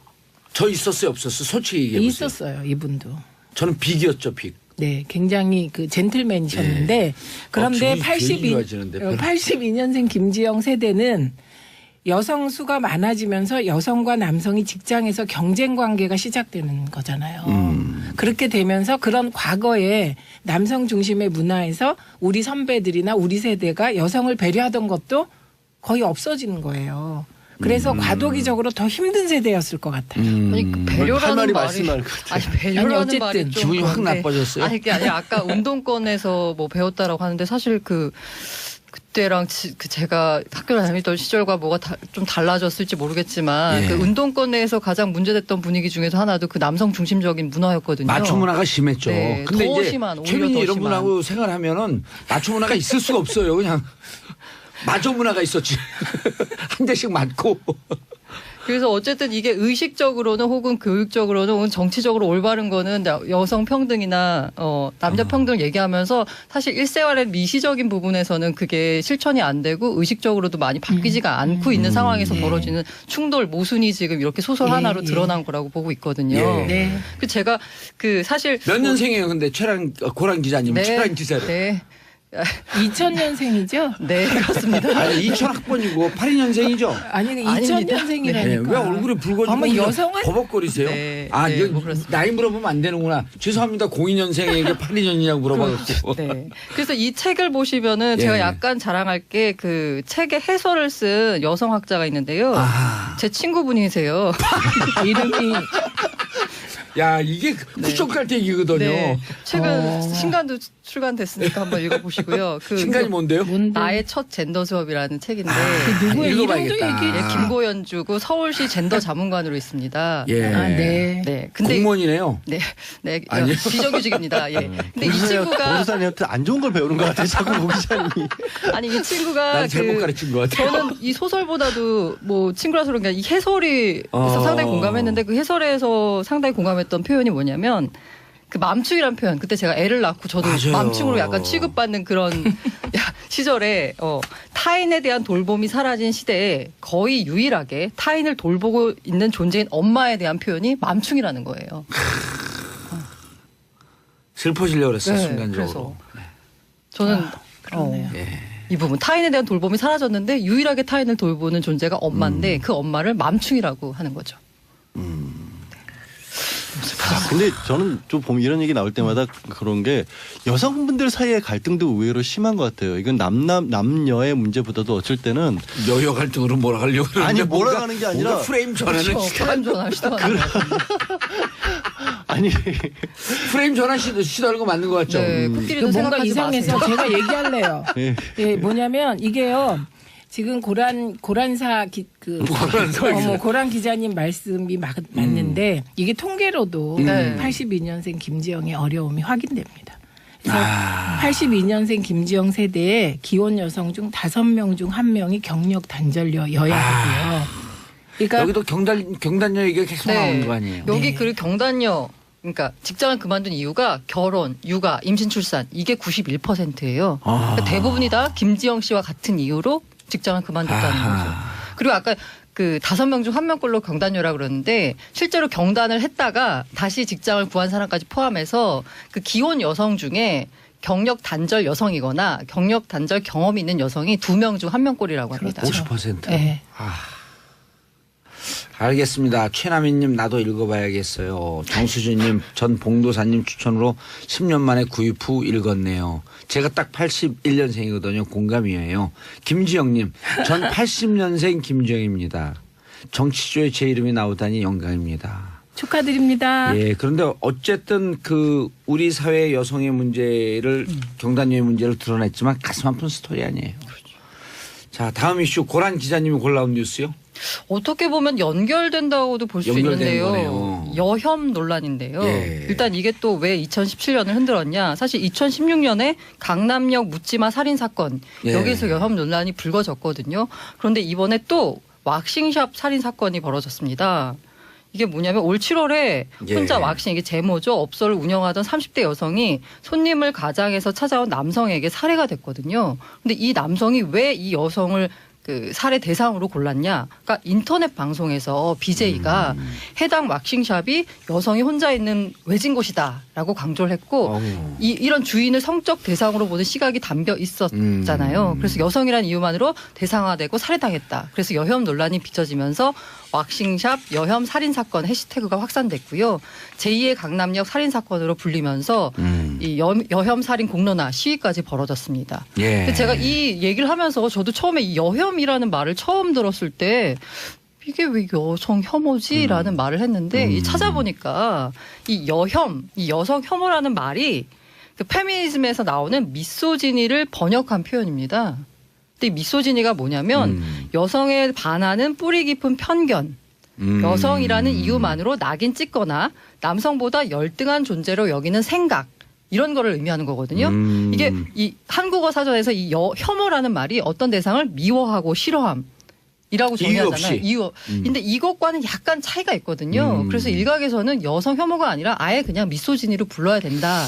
저 있었어요, 없었어요? 솔직히 얘기해 보세요. 있었어요, 이분도. 저는 빅이었죠, 빅. 네, 굉장히 그 젠틀맨이셨는데 그런데 기분이 괜히 좋아지는데, 별로. 82년생 김지영 세대는 여성 수가 많아지면서 여성과 남성이 직장에서 경쟁 관계가 시작되는 거잖아요. 그렇게 되면서 그런 과거에 남성 중심의 문화에서 우리 선배들이나 우리 세대가 여성을 배려하던 것도 거의 없어지는 거예요. 그래서 과도기적으로 더 힘든 세대였을 것 같아요. 아니 그 할 배려라는 말이 말이 말씀할 것 같아요. 아니 배려라는 아니, 어쨌든 말이 좀 기분이 확 그런데. 나빠졌어요? 아니 그게 아니라 아까 운동권에서 뭐 배웠다라고 하는데 사실 그때랑 제가 학교 다니던 시절과 뭐가 좀 달라졌을지 모르겠지만 예. 그 운동권 내에서 가장 문제됐던 분위기 중에서 하나도 그 남성 중심적인 문화였거든요. 마초 문화가 심했죠. 네, 근데 더 이제 심한, 오히려 최민희 더 이런 심한. 분하고 생활하면은 마초 문화가 있을 수가 없어요. 그냥 마초 문화가 있었지. 한 대씩 맞고. 그래서 어쨌든 이게 의식적으로는 혹은 교육적으로는 혹은 정치적으로 올바른 거는 여성 평등이나 남자 평등을 얘기하면서 사실 일생활의 미시적인 부분에서는 그게 실천이 안 되고 의식적으로도 많이 바뀌지가 않고 있는 상황에서 벌어지는 충돌 모순이 지금 이렇게 소설 하나로 드러난 거라고 보고 있거든요. 예. 네. 그 제가 그 사실 몇 년생이에요? 근데 고란 기자님 최란 기자를. 네. 2000년생이죠? 네, 그렇습니다. 아니 2000학번이고 82년생이죠. 아니 아닙니다. 2000년생이라니까. 네, 왜 얼굴이 붉어지고 어머, 그냥 여성은 버벅거리세요? 네, 아, 네, 이거 뭐 그렇습니다. 나이 물어보면 안 되는구나. 죄송합니다. 02년생에게 82년이냐고 물어봐가지고. 네. 그래서 이 책을 보시면은 예. 제가 약간 자랑할 게 그 책의 해설을 쓴 여성학자가 있는데요. 아. 제 친구분이세요. 이름이 야 이게 쿠션 깔때기거든요. 네. 최근 신간도 출간됐으니까 한번 읽어보시고요. 그 신간이 뭔데요? 뭔데? 나의 첫 젠더 수업이라는 책인데 누구의 이름도 읽어봐야겠다. 얘기. 네, 김고연주고 서울시 젠더 자문관으로 있습니다. 예. 아, 네. 네, 근데 공무원이네요. 네, 네, 아니요. 비정규직입니다. 예. 근데 이 친구가 보도사님한테 안 좋은 걸 배우는 것 같아요. 자꾸 고 기자님이. 아니 이 친구가 난 잘못 가르친 것 같아요. 저는 이 소설보다도 뭐 친구라서 그런가 이 해설에서 상당히 공감했는데 그 해설에서 상당히 공감했던 표현이 뭐냐면 그 맘충이란 표현. 그때 제가 애를 낳고 저도 맞아요. 맘충으로 약간 취급받는 그런 시절에 타인에 대한 돌봄이 사라진 시대에 거의 유일하게 타인을 돌보고 있는 존재인 엄마에 대한 표현이 맘충이라는 거예요. 슬퍼지려고 그랬어요 네, 순간적으로. 그래서 저는 그러네요. 이 부분 타인에 대한 돌봄이 사라졌는데 유일하게 타인을 돌보는 존재가 엄마인데 그 엄마를 맘충이라고 하는 거죠. 근데 저는 좀 보면 이런 얘기 나올 때마다 그런 게 여성분들 사이의 갈등도 의외로 심한 것 같아요. 이건 남녀의 문제보다도 어쩔 때는 여여 갈등으로 몰아가려고 그러는데 아니, 몰아가는 게 아니라 뭔가 프레임 전환을 사람 전환 시도하는 아니 프레임 전환 시도하는 거 맞는 것 같죠? 네, 그 코끼리도 뭔가 생각하지 이상해서 마세요. 제가 얘기할래요. 예. 예, 뭐냐면 이게요. 지금 고란사 고란 기자님 말씀이 맞는데 이게 통계로도 네. 82년생 김지영의 어려움이 확인됩니다. 그래서 82년생 김지영 세대에 기혼 여성 중 5명 중 1명이 경력 단절녀여야 하고요. 그러니까 여기도 경단녀 얘기가 계속 나오는 거 아니에요? 여기 그 경단녀 그러니까 직장을 그만둔 이유가 결혼, 육아, 임신, 출산 이게 91%예요. 그러니까 대부분이 다 김지영 씨와 같은 이유로 직장을 그만뒀다는 거죠. 그리고 아까 그 5명 중 1명꼴로 경단녀라 그러는데 실제로 경단을 했다가 다시 직장을 구한 사람까지 포함해서 그 기혼 여성 중에 경력 단절 여성이거나 경력 단절 경험이 있는 여성이 2명 중 1명꼴이라고 합니다. 그렇죠. 50%. 네. 알겠습니다. 최남희님 나도 읽어봐야겠어요. 정수진님 전 봉도사님 추천으로 10년 만에 구입 후 읽었네요. 제가 딱 81년생이거든요. 공감이에요. 김지영님 전 80년생 김지영입니다. 정치조에 제 이름이 나오다니 영광입니다. 축하드립니다. 예, 그런데 어쨌든 그 우리 사회 여성의 문제를 경단녀의 문제를 드러냈지만 가슴 아픈 스토리 아니에요. 자, 다음 이슈 고란 기자님이 골라온 뉴스요. 어떻게 보면 연결된다고도 볼 수 연결되는 있는데요. 거네요. 여혐 논란인데요. 예. 일단 이게 또 왜 2017년을 흔들었냐. 사실 2016년에 강남역 묻지마 살인 사건 예. 여기서 여혐 논란이 불거졌거든요. 그런데 이번에 또 왁싱샵 살인 사건이 벌어졌습니다. 이게 뭐냐면 올 7월에 혼자 예. 왁싱 이게 제모죠. 업소를 운영하던 30대 여성이 손님을 가장해서 찾아온 남성에게 살해가 됐거든요. 근데 이 남성이 왜 이 여성을 그 살해 대상으로 골랐냐? 그러니까 인터넷 방송에서 BJ가 해당 왁싱샵이 여성이 혼자 있는 외진 곳이다라고 강조를 했고 이런 주인을 성적 대상으로 보는 시각이 담겨 있었잖아요. 그래서 여성이라는 이유만으로 대상화되고 살해당했다. 그래서 여혐 논란이 빚어지면서 왁싱샵 여혐 살인 사건 해시태그가 확산됐고요. 제2의 강남역 살인 사건으로 불리면서 이 여혐 살인 공론화 시위까지 벌어졌습니다. 예. 근데 제가 이 얘기를 하면서 저도 처음에 이 여혐이라는 말을 처음 들었을 때 이게 왜 여성 혐오지라는 말을 했는데 이 찾아보니까 이 여혐, 이 여성 혐오라는 말이 그 페미니즘에서 나오는 미소지니를 번역한 표현입니다. 근데 이 미소지니가 뭐냐면 여성에 반하는 뿌리 깊은 편견, 여성이라는 이유만으로 낙인 찍거나 남성보다 열등한 존재로 여기는 생각 이런 거를 의미하는 거거든요. 이게 이 한국어 사전에서 이 혐오라는 말이 어떤 대상을 미워하고 싫어함. 이라고 정의하잖아요. 이유. 근데 이것과는 약간 차이가 있거든요. 그래서 일각에서는 여성 혐오가 아니라 아예 그냥 미소진이로 불러야 된다.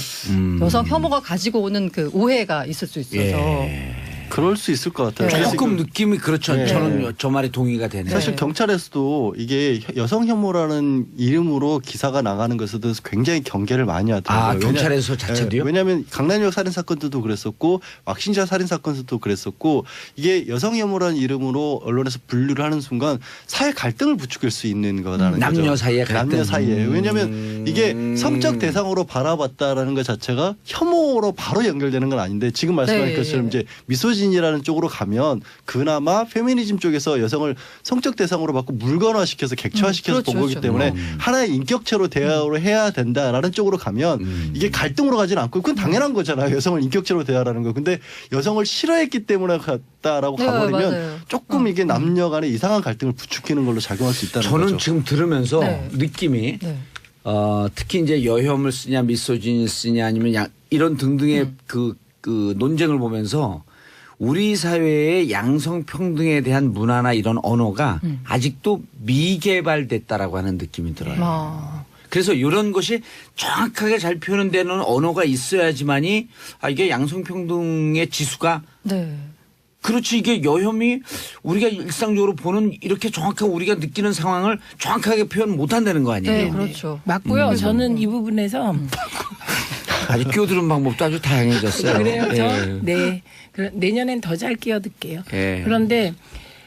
여성 혐오가 가지고 오는 그 오해가 있을 수 있어서. 예. 그럴 수 있을 것 같아요. 조금 느낌이 그렇죠. 네. 저는 저 말이 동의가 되네요. 사실 경찰에서도 이게 여성 혐오라는 이름으로 기사가 나가는 것에도 굉장히 경계를 많이 하더라고요. 아, 경찰에서 자체도요? 왜냐하면 강남역 살인 사건도 그랬었고 왁싱샵 살인 사건도 그랬었고 이게 여성 혐오라는 이름으로 언론에서 분류를 하는 순간 사회 갈등을 부추길 수 있는 거라는 거죠. 남녀 사이의 갈등. 남녀 사이에. 왜냐하면 이게 성적 대상으로 바라봤다라는 것 자체가 혐오로 바로 연결되는 건 아닌데 지금 말씀하신 네. 것처럼 이제 미소진 미소진이라는 쪽으로 가면 그나마 페미니즘 쪽에서 여성을 성적 대상으로 받고 물건화시켜서 객체화시켜서 그렇죠, 본 거기 그렇죠. 때문에 하나의 인격체로 대화를 해야 된다라는 쪽으로 가면 이게 갈등으로 가지는 않고 그건 당연한 거잖아요. 여성을 인격체로 대하라는 거. 근데 여성을 싫어했기 때문에 갔다라고 네, 가버리면 맞아요. 조금 이게 남녀 간의 이상한 갈등을 부추기는 걸로 작용할 수 있다는 저는 거죠. 지금 들으면서 네. 느낌이 네. 특히 이제 여혐을 쓰냐 미소진을 쓰냐 아니면 이런 등등의 그 논쟁을 보면서 우리 사회의 양성 평등에 대한 문화나 이런 언어가 아직도 미개발됐다라고 하는 느낌이 들어요. 아. 그래서 이런 것이 정확하게 잘 표현되는 언어가 있어야지만이 이게 양성 평등의 지수가 네. 그렇지 이게 여혐이 우리가 일상적으로 보는 이렇게 정확하게 우리가 느끼는 상황을 정확하게 표현 못한다는 거 아니에요. 네, 그렇죠. 맞고요. 저는 이 부분에서 아주 끼어드는 방법도 아주 다양해졌어요. 그래요. 저 예. 네. 내년엔 더 잘 끼어들게요. 예. 그런데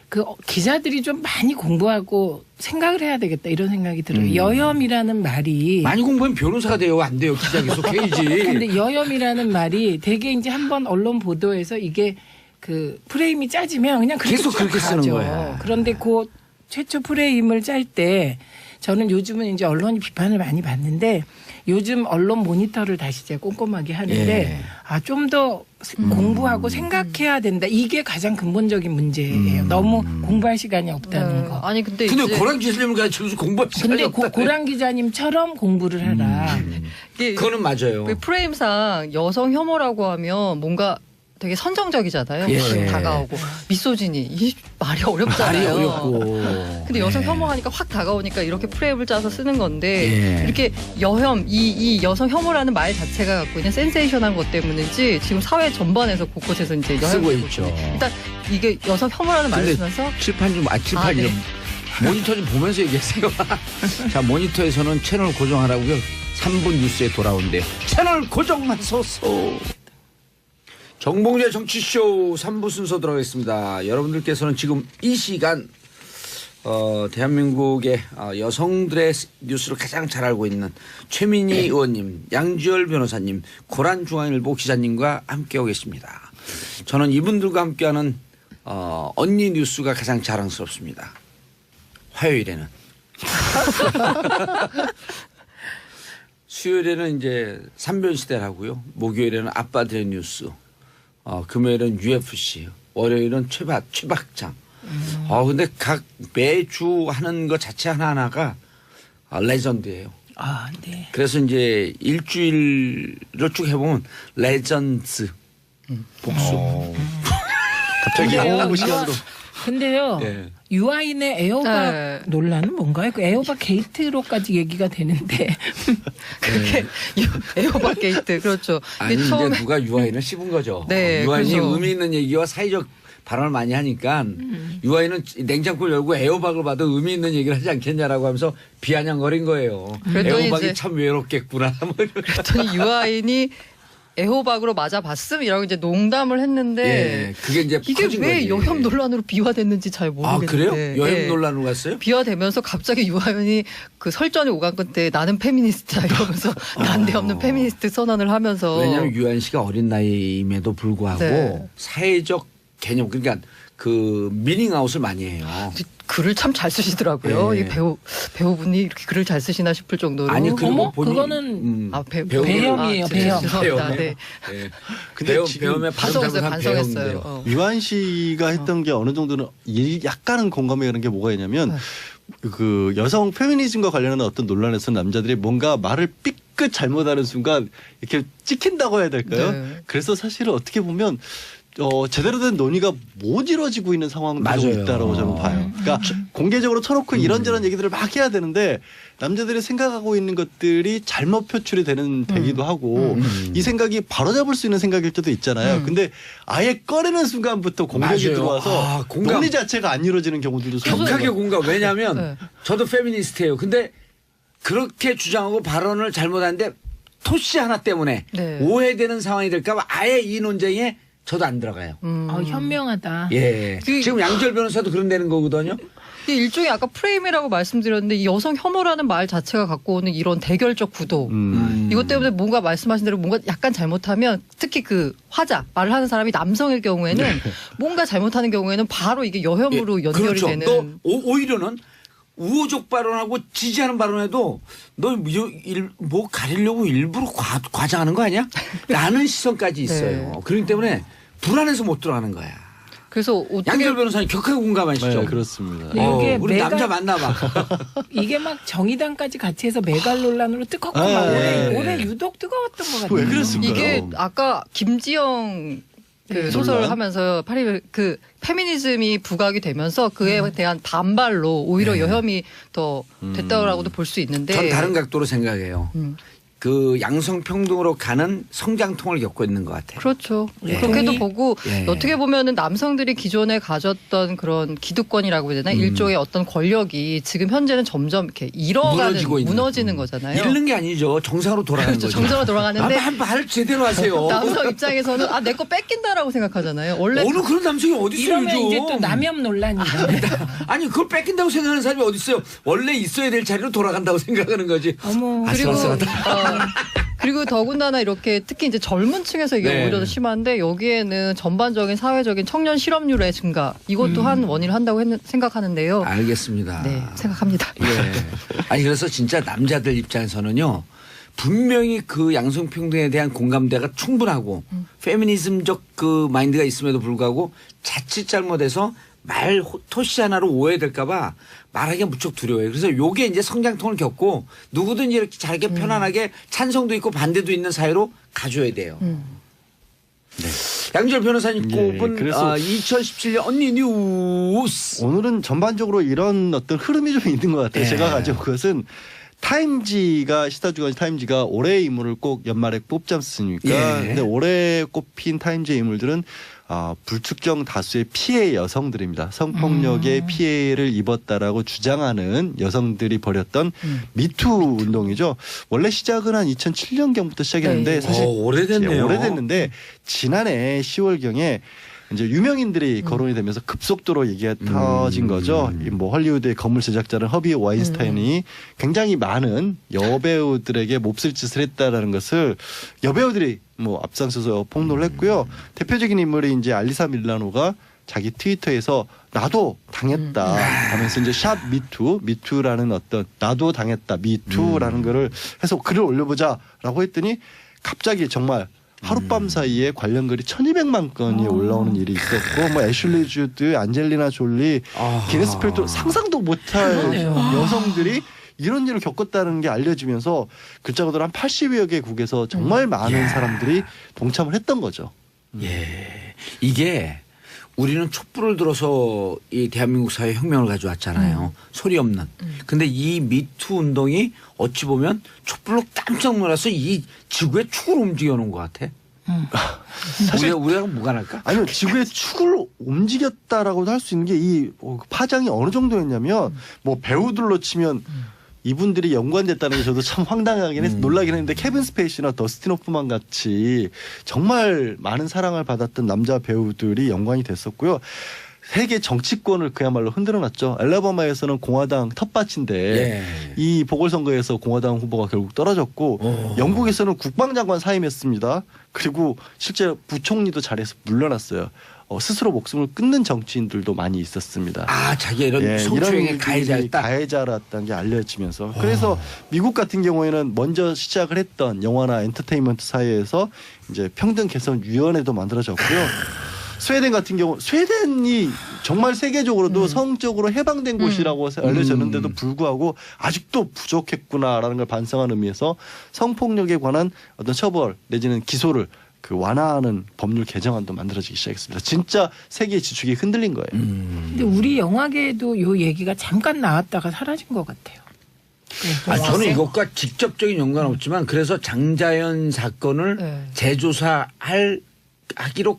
그 기자들이 좀 많이 공부하고 생각을 해야 되겠다 이런 생각이 들어요. 여혐이라는 말이 많이 공부하면 변호사가 돼요. 안 돼요. 기자 계속 해야지. 근데 여혐이라는 말이 되게 이제 한번 언론 보도에서 이게 그 프레임이 짜지면 그냥 그렇게 계속 쭉 그렇게 쓰는 가죠. 거야. 그런데 그 최초 프레임을 짤 때 저는 요즘은 이제 언론이 비판을 많이 받는데 요즘 언론 모니터를 다시 제가 꼼꼼하게 하는데 예. 좀 더 공부하고 생각해야 된다. 이게 가장 근본적인 문제예요. 너무 공부할 시간이 없다는 네. 거. 아니 근데 근데 이제 고랑 기자님을 가르쳐서 공부할 시간이 근데 없다. 고랑 기자님처럼 공부를 하라. 이게 그거는 맞아요. 그 프레임상 여성 혐오라고 하면 뭔가 되게 선정적이잖아요. 예. 확 다가오고 미소진이 이 말이 어렵잖아요. 말이 어렵고. 근데 여성 예. 혐오하니까 확 다가오니까 이렇게 프레임을 짜서 쓰는 건데 예. 이렇게 여혐 이 여성 혐오라는 말 자체가 갖고 있는 센세이션한 것 때문인지 지금 사회 전반에서 곳곳에서 이제 여혐 쓰고 있죠. 일단 이게 여성 혐오라는 말을 근데 쓰면서 칠판 좀 칠판 네. 좀 모니터 좀 보면서 얘기하세요. 자 모니터에서는 채널 고정하라고요. 3분 뉴스에 돌아온대요. 채널 고정하소서. 정봉재 정치쇼 3부 순서 들어가겠습니다. 여러분들께서는 지금 이 시간 대한민국의 여성들의 뉴스를 가장 잘 알고 있는 최민희 의원님, 양지열 변호사님, 고란중앙일보 기자님과 함께하고 계십니다. 저는 이분들과 함께하는 언니 뉴스가 가장 자랑스럽습니다. 화요일에는. 수요일에는 이제 삼변시대를 하고요. 목요일에는 아빠들의 뉴스. 금요일은 UFC, 월요일은 최박장. 근데 각 매주 하는 것 자체 하나하나가 레전드예요. 아, 네. 그래서 이제 일주일을 쭉 해보면 레전드 복수. 갑자기 근데요, 홍보 시간으로. 근데요. 네. 유아인의 애호박 네. 논란은 뭔가요? 그 애호박 게이트로까지 얘기가 되는데 그게 에어박 게이트 그렇죠. 아니 근데 이제 누가 유아인을 씹은 거죠. 네, 유아인이 그래서- 의미 있는 얘기와 사회적 발언을 많이 하니까 유아인은 냉장고를 열고 애호박을 봐도 의미 있는 얘기를 하지 않겠냐라고 하면서 비아냥거린 거예요. 그랬더니 애호박이 이제- 참 외롭겠구나. 뭐 이런. 그랬더니 유아인이 애호박으로 맞아봤음이라고 이제 농담을 했는데 예, 그게 이제 이게 커진 왜 거지. 여혐 논란으로 비화됐는지 잘 아 모르겠는데 그래요? 여혐 예. 논란으로 갔어요? 비화되면서 갑자기 유아인이 그 설전의 오간권 때 나는 페미니스트야 이러면서 난데없는 페미니스트 선언을 하면서 왜냐하면 유아인 씨가 어린 나이임에도 불구하고 네. 사회적 개념 그러니까 그 미닝아웃을 많이 해요. 글을 참 잘 쓰시더라고요. 예. 이 배우분이 이렇게 글을 잘 쓰시나 싶을 정도로. 아니 그리고 어머, 본인 그거는 아, 배영이에요, 배영. 죄송합니다. 네. 네. 근데 지금 배움의 반성했어요. 발음장한 반성했어요. 배영인데요. 유한 씨가 했던 게 어느 정도는 약간은 공감이 가는 게 뭐가 있냐면 그 여성 페미니즘과 관련한 어떤 논란에서 남자들이 뭔가 말을 삐끗 잘못하는 순간 이렇게 찍힌다고 해야 될까요? 네. 그래서 사실은 어떻게 보면 제대로 된 논의가 못 이루어지고 있는 상황도 좀 맞아요. 있다라고 저는 봐요. 그러니까 공개적으로 쳐놓고 이런저런 얘기들을 막 해야 되는데 남자들이 생각하고 있는 것들이 잘못 표출이 되기도 하고 이 생각이 바로잡을 수 있는 생각일 때도 있잖아요. 근데 아예 꺼내는 순간부터 공격이 맞아요. 들어와서 공감. 논의 자체가 안 이루어지는 경우들도 격하게 공감. 왜냐하면 네. 저도 페미니스트예요. 근데 그렇게 주장하고 발언을 잘못하는데 토시 하나 때문에 네. 오해되는 상황이 될까봐 아예 이 논쟁에 저도 안 들어가요. 현명하다. 예. 그- 지금 양지열 변호사도 그런 되는 거거든요. 이게 일종의 아까 프레임이라고 말씀드렸는데 이 여성 혐오라는 말 자체가 갖고 오는 이런 대결적 구도. 이것 때문에 뭔가 말씀하신 대로 뭔가 약간 잘못하면 특히 그 화자 말을 하는 사람이 남성일 경우에는 뭔가 잘못하는 경우에는 바로 이게 여혐으로 연결이 그렇죠. 되는. 또 오히려는 우호적 발언하고 지지하는 발언에도 너 뭐 가리려고 일부러 과장하는 거 아니야? 라는 시선까지 있어요. 네. 그렇기 때문에 불안해서 못 들어가는 거야. 그래서 어떻게 양절 변호사님 격하게 공감하시죠? 네, 그렇습니다. 이게 우리 메갈- 남자 만나봐. 이게 막 정의당까지 같이 해서 메갈 논란으로 뜨겁고 아, 막 예. 올해 유독 뜨거웠던 것 같아요. 왜 그랬을까요? 이게 아까 김지영 그 소설을 논란? 하면서 파리 그 페미니즘이 부각이 되면서 그에 대한 반발로 오히려 여혐이 더 됐다고도 볼 수 있는데. 전 다른 각도로 생각해요. 그 양성평등으로 가는 성장통을 겪고 있는 것 같아요. 그렇죠. 예. 그렇게도 동의. 보고 예. 어떻게 보면은 남성들이 기존에 가졌던 그런 기득권이라고 해야 되나 일종의 어떤 권력이 지금 현재는 점점 이렇게 무너지고 있는. 무너지는 거잖아요. 잃는 게 아니죠. 정상으로 돌아가는 그렇죠. 거죠. 정상으로 돌아가는데 한 발 제대로 하세요. 남성 입장에서는 내 거 뺏긴다라고 생각하잖아요. 원래 어느 그런 남성이 어디 있어요? 이러면 요즘. 이제 또 남혐 논란이죠. 아니 그걸 뺏긴다고 생각하는 사람이 어디 있어요? 원래 있어야 될 자리로 돌아간다고 생각하는 거지. 어머. 그리고 아슬아슬하다. 그리고 더군다나 이렇게 특히 이제 젊은 층에서 이게 네. 오히려 더 심한데 여기에는 전반적인 사회적인 청년 실업률의 증가 이것도 한 원인을 한다고 생각하는데요. 알겠습니다. 네, 생각합니다. 예. 아니 그래서 진짜 남자들 입장에서는요. 분명히 그 양성평등에 대한 공감대가 충분하고 페미니즘적 그 마인드가 있음에도 불구하고 자칫 잘못해서 말 토시 하나로 오해될까 봐 말하기가 무척 두려워요. 그래서 요게 이제 성장통을 겪고 누구든지 이렇게 자기 편안하게 찬성도 있고 반대도 있는 사회로 가줘야 돼요. 네. 양절 변호사님 예, 꼽은 그래서 2017년 언니 뉴스. 오늘은 전반적으로 이런 어떤 흐름이 좀 있는 것 같아요. 예. 제가 가져온 것은 타임지가 시사주간 타임지가 올해의 인물을 꼭 연말에 뽑지 않습니까? 예. 근데 올해 꼽힌 타임지의 인물들은 불특정 다수의 피해 여성들입니다. 성폭력의 피해를 입었다라고 주장하는 여성들이 벌였던 미투 운동이죠. 원래 시작은 한 2007년경부터 시작했는데 네. 사실 오래됐네요. 오래됐는데 지난해 10월경에 이제 유명인들이 거론이 되면서 급속도로 얘기가 터진 거죠. 이 뭐 헐리우드의 건물 제작자는 허비 와인스타인이 굉장히 많은 여배우들에게 몹쓸 짓을 했다라는 것을 여배우들이 뭐 앞장서서 폭로를 했고요. 대표적인 인물이 이제 알리사 밀라노가 자기 트위터에서 나도 당했다 하면서 이제 샵 미투라는 어떤 나도 당했다 미투라는 거를 해서 글을 올려보자라고 했더니 갑자기 정말 하룻밤 사이에 관련 글이 1200만 건이 올라오는 일이 있었고 뭐 애슐리 주드, 안젤리나 졸리, 기네스 펠트로 상상도 못할 그러네요. 여성들이 이런 일을 겪었다는 게 알려지면서 글자 그대로 한 80여 개국에서 정말 많은 사람들이 동참을 했던 거죠. 예. 이게 우리는 촛불을 들어서 이 대한민국 사회 혁명을 가져왔잖아요. 소리 없는. 근데 이 미투 운동이 어찌 보면 촛불로 깜짝 놀라서 이 지구의 축을 움직여 놓은 것 같아. 사실 우리가 무관할까? 아니요 지구의 축을 움직였다라고도 할 수 있는 게 이 파장이 어느 정도였냐면 뭐 배우들로 치면 이분들이 연관됐다는 게 저도 참 황당하긴 놀라긴 했는데 케빈 스페이시나 더스틴 호프만 같이 정말 많은 사랑을 받았던 남자 배우들이 연관이 됐었고요. 세계 정치권을 그야말로 흔들어놨죠. 알라바마에서는 공화당 텃밭인데 예. 이 보궐선거에서 공화당 후보가 결국 떨어졌고 영국에서는 국방장관 사임했습니다. 그리고 실제 부총리도 자리에서 물러났어요. 스스로 목숨을 끊는 정치인들도 많이 있었습니다. 자기가 이런 성추행의 일들이 가해자였다. 가해자였다는 게 알려지면서 그래서 미국 같은 경우에는 먼저 시작을 했던 영화나 엔터테인먼트 사회에서 이제 평등 개선 위원회도 만들어졌고요. 스웨덴 같은 경우 스웨덴이 정말 세계적으로도 성적으로 해방된 곳이라고 알려졌는데도 불구하고 아직도 부족했구나라는 걸 반성하는 의미에서 성폭력에 관한 어떤 처벌 내지는 기소를 그 완화하는 법률 개정안도 만들어지기 시작했습니다. 진짜 세계의 지축이 흔들린 거예요. 근데 우리 영화계에도 요 얘기가 잠깐 나왔다가 사라진 것 같아요. 저는 이것과 직접적인 연관은 없지만 그래서 장자연 사건을 네. 재조사하기로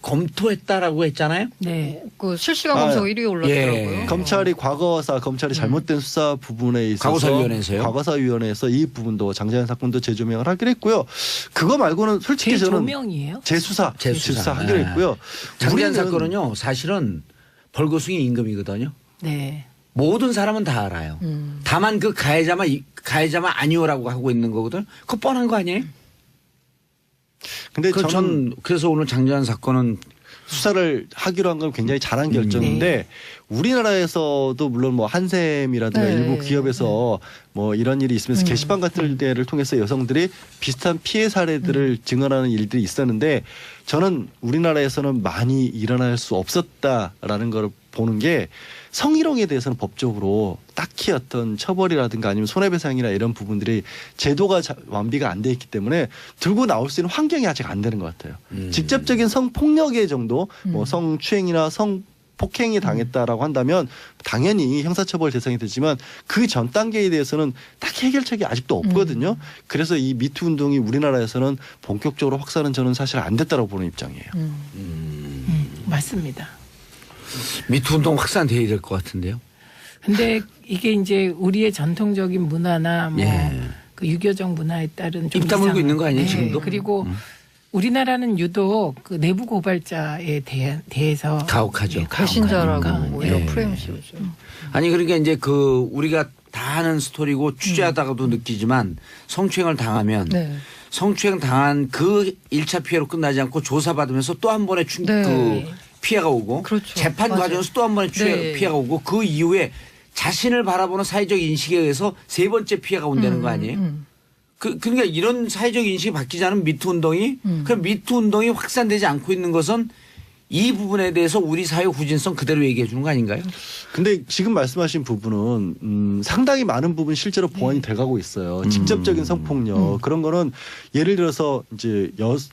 검토했다라고 했잖아요. 네. 그 실시간 검색 1위에 올랐더라고요. 예. 검찰이 검찰이 잘못된 수사 부분에 있어서 과거사위원회에서요? 과거사위원회에서 이 부분도 장자연 사건도 재조명을 하기로 했고요. 그거 말고는 솔직히 저는 재조명이에요? 재수사 하기로 네. 했고요. 장자연 우리는 사건은요 사실은 벌거숭이 임금이거든요. 네. 모든 사람은 다 알아요. 다만 그 가해자만 아니오라고 하고 있는 거거든. 그거 뻔한 거 아니에요? 근데 저는 그래서 오늘 장자연 사건은 수사를 하기로 한 건 굉장히 잘한 결정인데 우리나라에서도 물론 뭐 한샘이라든가 네. 일부 기업에서 뭐 이런 일이 있으면서 게시판 같은 데를 통해서 여성들이 비슷한 피해 사례들을 증언하는 일들이 있었는데 저는 우리나라에서는 많이 일어날 수 없었다라는 걸 보는 게 성희롱에 대해서는 법적으로 딱히 어떤 처벌이라든가 아니면 손해배상이나 이런 부분들이 제도가 완비가 안 돼 있기 때문에 들고 나올 수 있는 환경이 아직 안 되는 것 같아요. 직접적인 성폭력의 정도 뭐 성추행이나 성폭행이 당했다라고 한다면 당연히 형사처벌 대상이 되지만 그 전 단계에 대해서는 딱히 해결책이 아직도 없거든요. 그래서 이 미투 운동이 우리나라에서는 본격적으로 확산은 저는 사실 안 됐다고 보는 입장이에요. 맞습니다. 미투 운동 확산돼야 될 것 같은데요. 근데 이게 이제 우리의 전통적인 문화나 뭐 예. 그 유교적 문화에 따른 좀 입 다물고 이상한- 있는 거 아니에요, 네. 지금도? 그리고 우리나라는 유독 그 내부 고발자에 대해서 가혹하죠. 예, 배신자라고 가혹하니까. 뭐 이런 예. 프레임 씌우죠. 아니 그러니까 이제 그 우리가 다 아는 스토리고 취재하다가도 느끼지만 성추행을 당하면 네. 성추행 당한 그 1차 피해로 끝나지 않고 조사받으면서 또 한 번의 네. 그 피해가 오고 그렇죠. 재판 맞아요. 과정에서 또 한 번의 네. 피해가 오고 그 이후에 자신을 바라보는 사회적 인식에 의해서 세 번째 피해가 온다는 거 아니에요? 그러니까 이런 사회적 인식이 바뀌지 않은 미투 운동이 그 미투 운동이 확산되지 않고 있는 것은 이 부분에 대해서 우리 사회 후진성 그대로 얘기해 주는 거 아닌가요? 근데 지금 말씀하신 부분은 상당히 많은 부분 실제로 보완이 돼가고 있어요. 직접적인 성폭력 그런 거는 예를 들어서 이제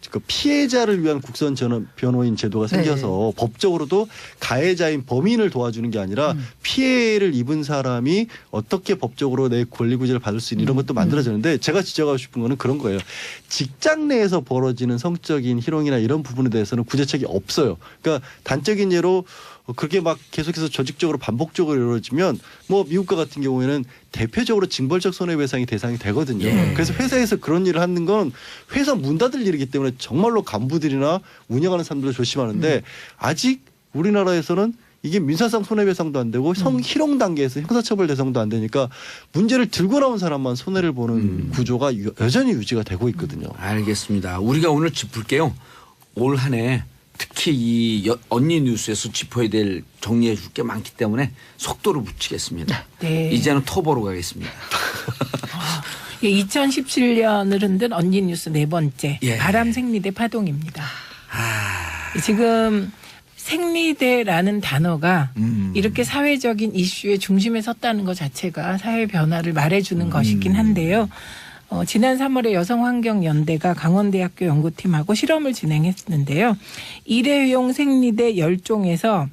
그 피해자를 위한 국선 변호인 제도가 생겨서 법적으로도 가해자인 범인을 도와주는 게 아니라 피해를 입은 사람이 어떻게 법적으로 내 권리 구제를 받을 수 있는 이런 것도 만들어졌는데 제가 지적하고 싶은 거는 그런 거예요. 직장 내에서 벌어지는 성적인 희롱이나 이런 부분에 대해서는 구제책이 없어요. 그러니까 단적인 예로 그렇게 막 계속해서 조직적으로 반복적으로 이루어지면 뭐 미국과 같은 경우에는 대표적으로 징벌적 손해배상이 대상이 되거든요. 예. 그래서 회사에서 그런 일을 하는 건 회사 문 닫을 일이기 때문에 정말로 간부들이나 운영하는 사람들도 조심하는데 아직 우리나라에서는 이게 민사상 손해배상도 안 되고 성희롱 단계에서 형사처벌 대상도 안 되니까 문제를 들고 나온 사람만 손해를 보는 구조가 여전히 유지가 되고 있거든요. 알겠습니다. 우리가 오늘 짚을게요. 올 한 해 특히 이 언니 뉴스에서 짚어야 될 정리해 줄 게 많기 때문에 속도를 붙이겠습니다. 네. 이제는 터보로 가겠습니다. 2017년을 흔든 언니 뉴스 네 번째 예. 바람 생리대 파동입니다. 지금 생리대라는 단어가 이렇게 사회적인 이슈의 중심에 섰다는 것 자체가 사회 변화를 말해주는 것이긴 한데요. 지난 3월에 여성환경연대가 강원대학교 연구팀하고 실험을 진행했는데요. 일회용 생리대 10종에서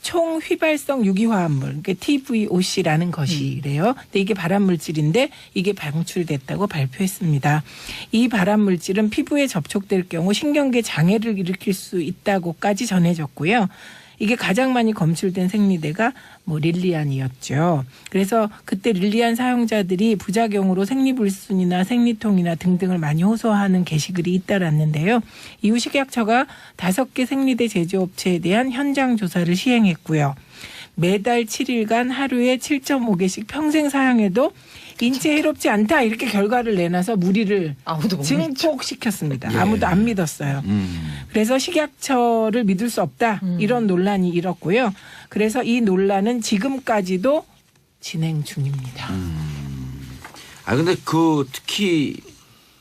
총 휘발성 유기화합물, 그러니까 TVOC라는 것이래요. 근데 이게 발암물질인데 이게 방출됐다고 발표했습니다. 이 발암물질은 피부에 접촉될 경우 신경계 장애를 일으킬 수 있다고까지 전해졌고요. 이게 가장 많이 검출된 생리대가 뭐 릴리안이었죠. 그래서 그때 릴리안 사용자들이 부작용으로 생리불순이나 생리통이나 등등을 많이 호소하는 게시글이 잇따랐는데요. 이후 식약처가 5개 생리대 제조업체에 대한 현장 조사를 시행했고요. 매달 7일간 하루에 7.5개씩 평생 사용해도 인체에 해롭지 않다 이렇게 결과를 내놔서 무리를 아무도 못 믿죠. 증폭시켰습니다. 예. 아무도 안 믿었어요. 그래서 식약처를 믿을 수 없다 이런 논란이 일었고요. 그래서 이 논란은 지금까지도 진행 중입니다. 근데 그 특히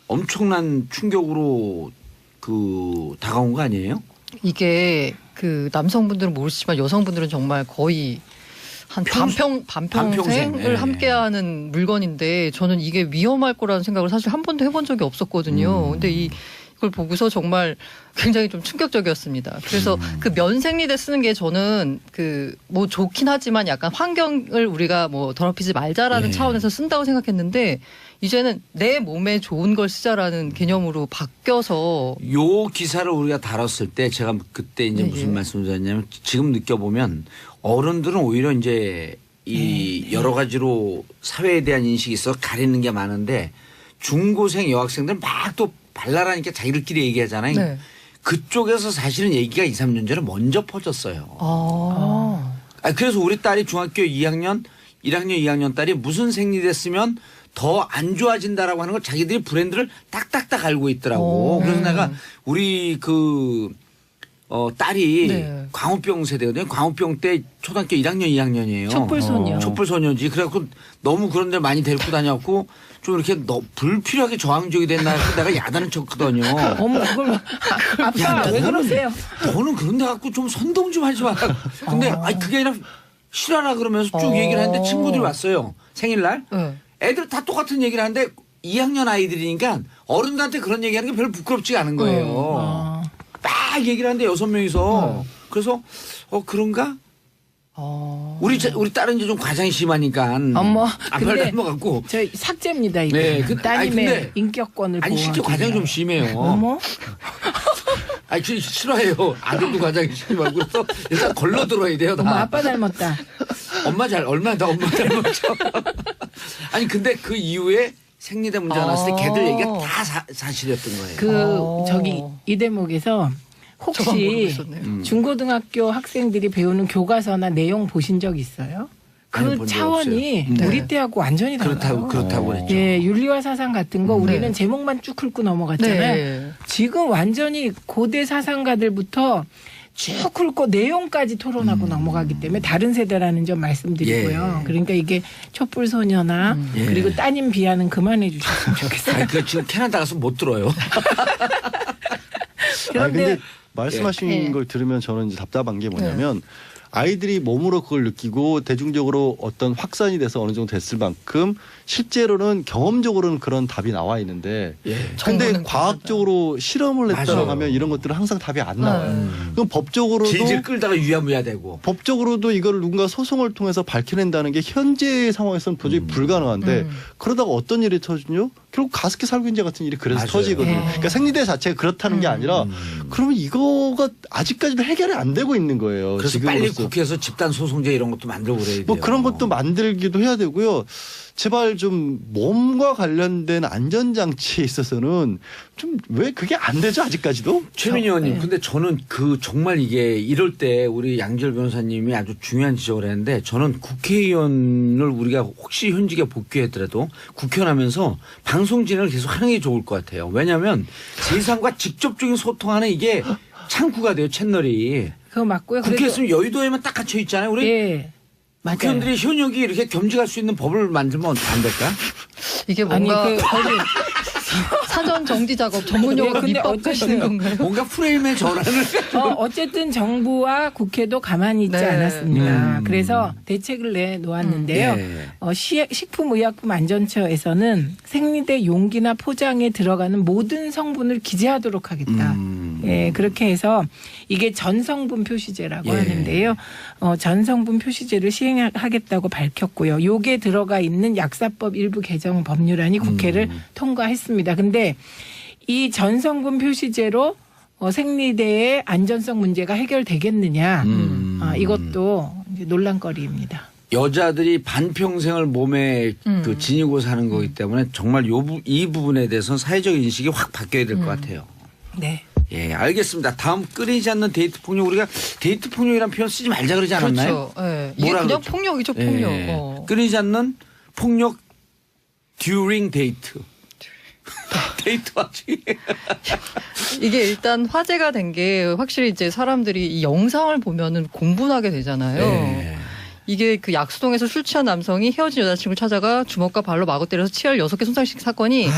엄청난 충격으로 그 다가온 거 아니에요? 이게 그 남성분들은 모르시지만 여성분들은 정말 거의 한 반평생, 반평생을 예. 함께하는 물건인데 저는 이게 위험할 거라는 생각을 사실 한 번도 해본 적이 없었거든요. 근데 이걸 보고서 정말 굉장히 좀 충격적이었습니다. 그래서 그 면생리대 쓰는 게 저는 그 뭐 좋긴 하지만 약간 환경을 우리가 뭐 더럽히지 말자라는 예. 차원에서 쓴다고 생각했는데 이제는 내 몸에 좋은 걸 쓰자라는 개념으로 바뀌어서 요 기사를 우리가 다뤘을 때 제가 그때 이제 네, 무슨 예. 말씀을 드렸냐면 지금 느껴보면 어른들은 오히려 이제 이 여러 가지로 사회에 대한 인식이 있어 가리는 게 많은데 중고생 여학생들은 막 또 발랄하니까 자기들끼리 얘기하잖아요. 네. 그쪽에서 사실은 얘기가 2, 3년 전에 먼저 퍼졌어요. 그래서 우리 딸이 중학교 2학년, 1학년, 2학년 딸이 무슨 생리됐으면 더 안 좋아진다라고 하는 걸 자기들이 브랜드를 딱딱딱 알고 있더라고. 그래서 내가 우리 딸이 네. 광우병 세대거든요. 광우병 때 초등학교 1학년, 2학년이에요. 촛불소녀. 촛불소녀지. 그래갖고 너무 그런 데 많이 데리고 다녔고 좀 이렇게 불필요하게 저항적이 됐나 해서 내가 야단을 쳤거든요. 어머 그걸 아빠 왜 그러세요? 너는 그런 데 갖고 좀 선동 좀 하지 마라. 근데 그게 아니라 싫어라 그러면서 쭉 얘기를 하는데 친구들이 왔어요. 생일날. 네. 애들 다 똑같은 얘기를 하는데 2학년 아이들이니까 어른들한테 그런 얘기하는 게 별로 부끄럽지가 않은 거예요. 막 얘기를 하는데 6명이서. 그래서 그런가? 우리 딸은 이제 좀 과장이 심하니까. 어머, 앞을 근데 닮아갖고. 저 삭제입니다 이거. 네, 따님의 근데 인격권을 아니 실제 보호하기 과장이 좀 위하여. 심해요. 어머. 아니 싫어해요. 아들도 과장이 심하고 그래서 일단 걸러 들어야 돼요. 다. 어머 아빠 닮았다. 얼마나 더 엄마 닮았죠. 아니 근데 그 이후에 생리대 문제가 났을 때 걔들 얘기가 다 사실이었던 거예요. 저기 이 대목에서 저만 모르고 혹시 있었네요. 중고등학교 학생들이 배우는 교과서나 내용 보신 적 있어요? 아니, 그 본적 차원이 없어요. 우리 네. 때하고 완전히 달라요. 그렇다고 그랬죠. 예, 윤리와 사상 같은 거 우리는 네. 제목만 쭉 훑고 넘어갔잖아요. 네. 지금 완전히 고대 사상가들부터 쭉 훑고 내용까지 토론하고 넘어가기 때문에 다른 세대라는 점 말씀드리고요. 예. 그러니까 이게 촛불소녀나 예. 그리고 따님 비하는 그만해 주셨으면 좋겠어요. 그 지금 캐나다 가서 못 들어요. 근데 말씀하신 예. 걸 들으면 저는 이제 답답한 게 뭐냐면 아이들이 몸으로 그걸 느끼고 대중적으로 어떤 확산이 돼서 어느 정도 됐을 만큼 실제로는 경험적으로는 그런 답이 나와 있는데 근데 정보는 과학적으로 실험을 했다고 맞아요. 하면 이런 것들은 항상 답이 안 나와요. 그럼 법적으로도 질질 끌다가 유야무야 되고. 법적으로도 이걸 누군가 소송을 통해서 밝혀낸다는 게 현재 상황에서는 도저히 불가능한데 그러다가 어떤 일이 터지죠? 결국 가습기 살균제 같은 일이 그래서 맞아요. 터지거든요. 예. 그러니까 생리대 자체가 그렇다는 게 아니라 그러면 이거가 아직까지도 해결이 안 되고 있는 거예요. 그래서 빨리 지금으로서. 국회에서 집단 소송제 이런 것도 만들고 그래야 돼요. 뭐 그런 것도 만들기도 해야 되고요. 제발 좀 몸과 관련된 안전장치에 있어서는 좀 왜 그게 안 되죠 아직까지도? 최민희 의원님, 네. 근데 저는 정말 이게 이럴 때 우리 양지열 변호사님이 아주 중요한 지적을 했는데 저는 국회의원을 우리가 혹시 현직에 복귀했더라도 국회의원 하면서 방송 진행을 계속 하는 게 좋을 것 같아요. 왜냐하면 세상과 직접적인 소통하는 이게 창구가 돼요, 채널이. 그거 맞고요. 국회 그래도- 있으면 여의도에만 딱 갇혀 있잖아요. 우리 예. 맞아요. 국회의원들이 현역이 이렇게 겸직할 수 있는 법을 만들면 안 될까? 이게 아니 뭔가 그 거기 사전 정지 작업 전문용어로 근데 밑밥하시는 어쨌든 건가요? 뭔가 프레임의 전환을. 어쨌든 정부와 국회도 가만히 있지 네. 않았습니다. 그래서 대책을 내놓았는데요. 네. 식품의약품안전처에서는 생리대 용기나 포장에 들어가는 모든 성분을 기재하도록 하겠다. 예, 그렇게 해서 이게 전성분 표시제라고 예. 하는데요. 전성분 표시제를 시행하겠다고 밝혔고요. 요게 들어가 있는 약사법 일부 개정 법률안이 국회를 통과했습니다. 근데 이 전성분 표시제로 생리대의 안전성 문제가 해결되겠느냐. 이것도 이제 논란거리입니다. 여자들이 반평생을 몸에 그 지니고 사는 거기 때문에 정말 이 부분에 대해서는 사회적 인식이 확 바뀌어야 될 것 같아요. 네. 예, 알겠습니다. 다음 끊이지 않는 데이트 폭력. 우리가 데이트 폭력이라는 표현 쓰지 말자 그러지 않았나요? 그렇죠. 예. 이게 뭐라 그냥 그러죠? 폭력이죠, 폭력. 예. 끊이지 않는 폭력 during 데이트. 데이트 와중에. 이게 일단 화제가 된 게 확실히 이제 사람들이 이 영상을 보면은 공분하게 되잖아요. 예. 이게 그 약수동에서 술 취한 남성이 헤어진 여자친구를 찾아가 주먹과 발로 마구 때려서 치열 6개 손상시킨 사건이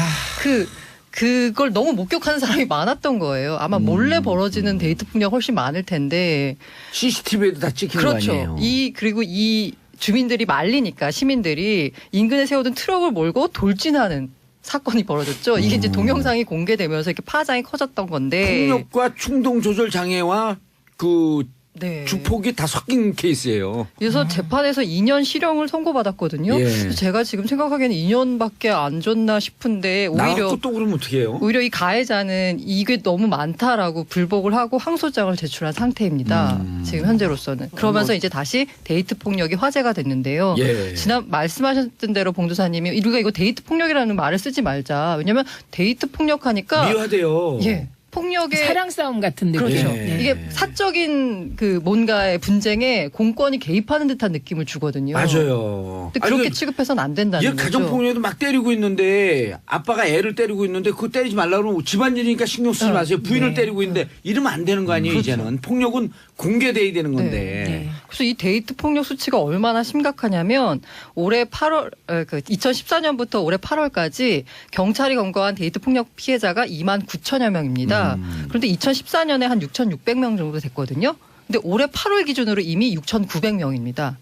그걸 너무 목격하는 사람이 많았던 거예요. 아마 몰래 벌어지는 데이트 폭력 훨씬 많을 텐데. CCTV에도 다 찍힌 거 그렇죠. 아니에요. 그리고 이 주민들이 말리니까 시민들이 인근에 세워둔 트럭을 몰고 돌진하는 사건이 벌어졌죠. 이게 이제 동영상이 공개되면서 이렇게 파장이 커졌던 건데. 폭력과 충동 조절 장애와 그 네. 주폭이 다 섞인 케이스예요. 그래서 재판에서 2년 실형을 선고받았거든요. 예. 그래서 제가 지금 생각하기에는 2년밖에 안 줬나 싶은데 나갖고 오히려 또 그러면 어떻게 해요? 오히려 이 가해자는 이게 너무 많다라고 불복을 하고 항소장을 제출한 상태입니다. 지금 현재로서는. 그러면서 이제 다시 데이트 폭력이 화제가 됐는데요. 예. 지난 말씀하셨던 대로 봉도사님이 우리가 이거 데이트 폭력이라는 말을 쓰지 말자. 왜냐하면 데이트 폭력하니까 미화돼요. 예. 폭력의 사랑 싸움 같은 느낌. 그렇죠. 예. 이게 사적인 그 뭔가의 분쟁에 공권이 개입하는 듯한 느낌을 주거든요. 맞아요. 근데 그렇게 취급해서는 안 된다는 얘 거죠. 가정폭력도 막 때리고 있는데 아빠가 애를 때리고 있는데 그거 때리지 말라고 그러면 집안일이니까 신경 쓰지 마세요. 부인을 네. 때리고 있는데 이러면 안 되는 거 아니에요. 이제는. 폭력은 공개돼야 되는 건데. 네. 그래서 이 데이트 폭력 수치가 얼마나 심각하냐면 올해 8월, 2014년부터 올해 8월까지 경찰이 검거한 데이트 폭력 피해자가 2만 9천여 명입니다. 그런데 2014년에 한 6,600명 정도 됐거든요. 근데 올해 8월 기준으로 이미 6,900명입니다.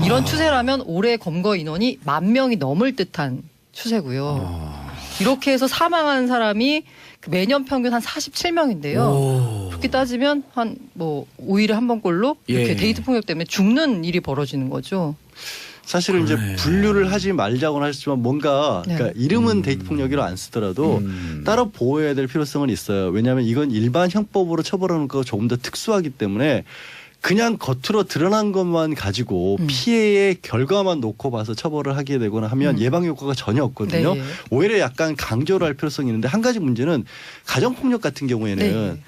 이런 추세라면 올해 검거 인원이 10,000명이 넘을 듯한 추세고요. 이렇게 해서 사망한 사람이 매년 평균 한 47명인데요. 그렇게 따지면 한 뭐 5일에 한 번꼴로 이렇게 예. 데이트 폭력 때문에 죽는 일이 벌어지는 거죠. 사실은 이제 분류를 하지 말자고는 하시지만 뭔가 네. 그러니까 이름은 데이트 폭력이라 안 쓰더라도 따로 보호해야 될 필요성은 있어요. 왜냐하면 이건 일반 형법으로 처벌하는 거 조금 더 특수하기 때문에 그냥 겉으로 드러난 것만 가지고 피해의 결과만 놓고 봐서 처벌을 하게 되거나 하면 예방 효과가 전혀 없거든요. 네. 오히려 약간 강조를 할 필요성이 있는데 한 가지 문제는 가정폭력 같은 경우에는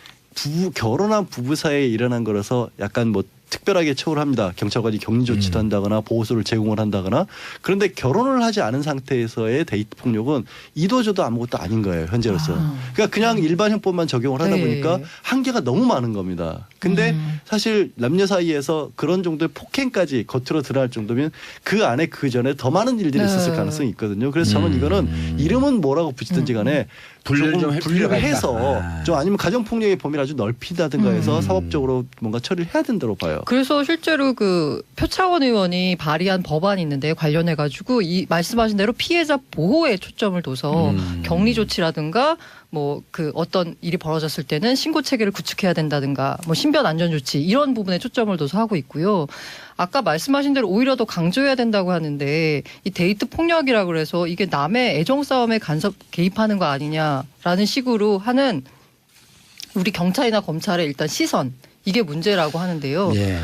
결혼한 부부 사이에 일어난 거라서 약간 뭐 특별하게 처우를 합니다. 경찰관이 격리 조치도 한다거나 보호소를 제공을 한다거나. 그런데 결혼을 하지 않은 상태에서의 데이트 폭력은 이도저도 아무것도 아닌 거예요. 현재로서. 그러니까 그냥 일반 형법만 적용을 하다 네. 보니까 한계가 너무 많은 겁니다. 근데 사실 남녀 사이에서 그런 정도의 폭행까지 겉으로 드러날 정도면 그 안에 그 전에 더 많은 일들이 있었을 네. 가능성이 있거든요. 그래서 저는 이거는 이름은 뭐라고 붙이든지 간에 분류를 좀할 필요가 분류해서 있다. 좀 아니면 가정폭력의 범위를 아주 넓히다든가 해서 사법적으로 뭔가 처리를 해야 된다고 봐요. 그래서 실제로 그 표창원 의원이 발의한 법안이 있는데 관련해 가지고 이 말씀하신 대로 피해자 보호에 초점을 둬서 격리 조치라든가 뭐 그 어떤 일이 벌어졌을 때는 신고 체계를 구축해야 된다든가 뭐 신변 안전 조치 이런 부분에 초점을 둬서 하고 있고요. 아까 말씀하신 대로 오히려 더 강조해야 된다고 하는데 이 데이트 폭력이라 그래서 이게 남의 애정 싸움에 간섭 개입하는 거 아니냐라는 식으로 하는 우리 경찰이나 검찰의 일단 시선 이게 문제라고 하는데요. 예.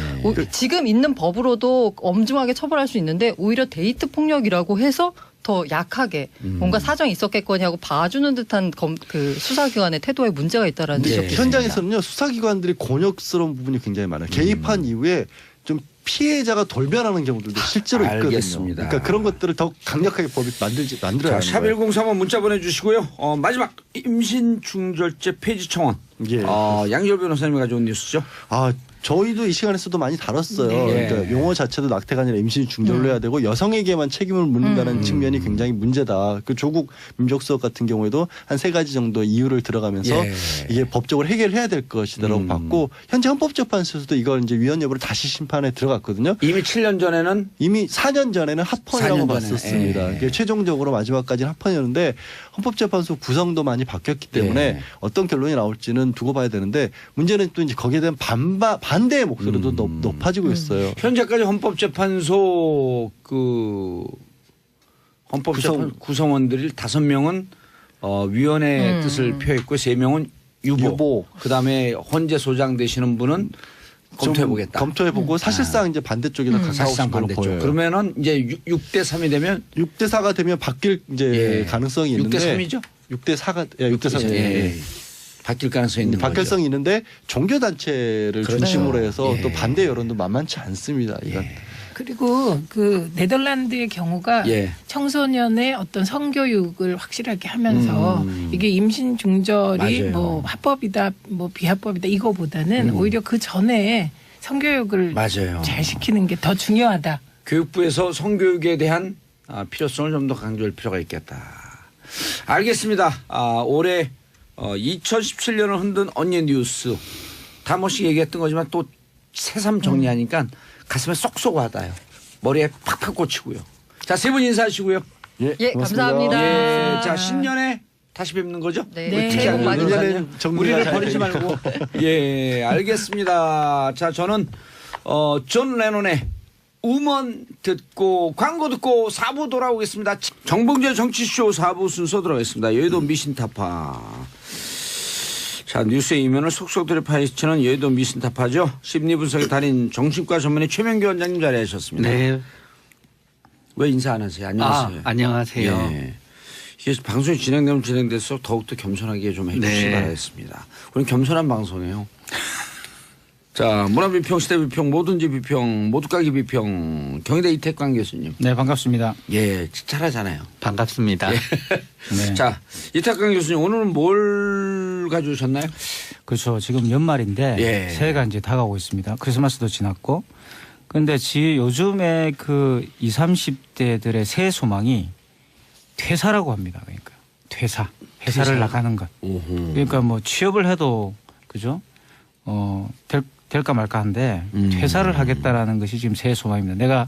지금 있는 법으로도 엄중하게 처벌할 수 있는데 오히려 데이트 폭력이라고 해서 더 약하게 뭔가 사정이 있었겠거니 하고 봐주는 듯한 그 수사기관의 태도에 문제가 있다라는 근데 지적도 현장에서는요 수사기관들이 곤욕스러운 부분이 굉장히 많아요. 개입한 이후에 좀 피해자가 돌변하는 경우들도 실제로 있거든요. 알겠습니다. 그러니까 그런 것들을 더 강력하게 법이 만들어야 자, 하는 거예요. 샵1035 문자 보내주시고요. 마지막 임신 중절제 폐지 청원. 예. 양지열 변호사님이 가져온 뉴스죠. 저희도 이 시간에서도 많이 다뤘어요. 네. 그러니까 용어 자체도 낙태가 아니라 임신이 중절로 해야 되고 여성에게만 책임을 묻는다는 측면이 굉장히 문제다. 그 조국 민족수업 같은 경우에도 한 3가지 정도 이유를 들어가면서 예. 이게 법적으로 해결해야 될 것이다라고 봤고 현재 헌법재판소에서도 이걸 이제 위헌 여부를 다시 심판에 들어갔거든요. 이미 7년 전에는 이미 4년 전에는 합헌이라고 4년 전에. 봤었습니다. 예. 그게 최종적으로 마지막까지는 합헌이었는데 헌법재판소 구성도 많이 바뀌었기 때문에 예. 어떤 결론이 나올지는 두고 봐야 되는데 문제는 또 이제 거기에 대한 반대의 목소리도 높아지고 있어요. 현재까지 헌법재판소 구성원들이 5명은 위원회 뜻을 표했고 3명은 유보. 그다음에 헌재 소장 되시는 분은 검토해보겠다. 검토해보고 사실상 이제 반대쪽이나 가까우신 사실상 걸로 반대쪽. 보여요. 그러면은 이제 6대 3이 되면 6대 4가 되면 바뀔 이제 가능성이 있는데 6대 3이죠? 6대 4가 6대 3. 예. 바뀔 가능성이 있는 거죠. 바뀔성이 있는데 종교 단체를 그렇죠. 중심으로 해서 예. 또 반대 여론도 만만치 않습니다. 이건. 그리고 그 네덜란드의 경우가 예. 청소년의 어떤 성교육을 확실하게 하면서 이게 임신 중절이 맞아요. 뭐 합법이다 뭐 비합법이다 이거보다는 오히려 그 전에 성교육을 맞아요. 잘 시키는 게 더 중요하다. 교육부에서 성교육에 대한 필요성을 좀 더 강조할 필요가 있겠다. 알겠습니다. 올해 2017년을 흔든 언니 뉴스 다 뭐씩 얘기했던 거지만 또 새삼 정리하니까 가슴에 쏙쏙 와닿아요. 머리에 팍팍 꽂히고요. 자, 3분 인사하시고요. 예, 고맙습니다. 감사합니다. 예, 자, 신년에 다시 뵙는 거죠? 네. 네. 특히 새해 복 많이 내년에는 받으세요. 정리가 우리를 잘 버리지 되니까. 말고. 예, 알겠습니다. 자, 저는 존 레논의 우먼 듣고 광고 듣고 4부 돌아오겠습니다. 정봉재 정치쇼 4부 순서 들어가겠습니다. 여의도 미신타파. 자, 뉴스의 이면을 속속들이 파헤치는 여의도 미신타파죠. 심리분석의 달인 정신과 전문의 최명규 원장님 자리하셨습니다. 네. 왜 인사 안 하세요? 안녕하세요. 안녕하세요. 예. 이게 방송이 진행되면 진행될수록 더욱더 겸손하게 좀 해주시기 네. 바라겠습니다. 우리는 겸손한 방송이에요. 자, 문화비평, 시대비평, 뭐든지 비평, 모두까기 비평, 경희대 이태광 교수님. 네, 반갑습니다. 예, 잘하잖아요. 반갑습니다. 네. 자, 이태광 교수님 오늘은 뭘 가져오셨나요? 그렇죠. 지금 연말인데 예. 새해가 이제 다가오고 있습니다. 크리스마스도 지났고. 그런데 요즘에 그 20, 30대들의 새해 소망이 퇴사라고 합니다. 그러니까 회사를 나가는 것. 오호. 그러니까 뭐 취업을 해도 그죠? 될까 말까 한데 퇴사를 하겠다라는 것이 지금 새해 소망입니다. 내가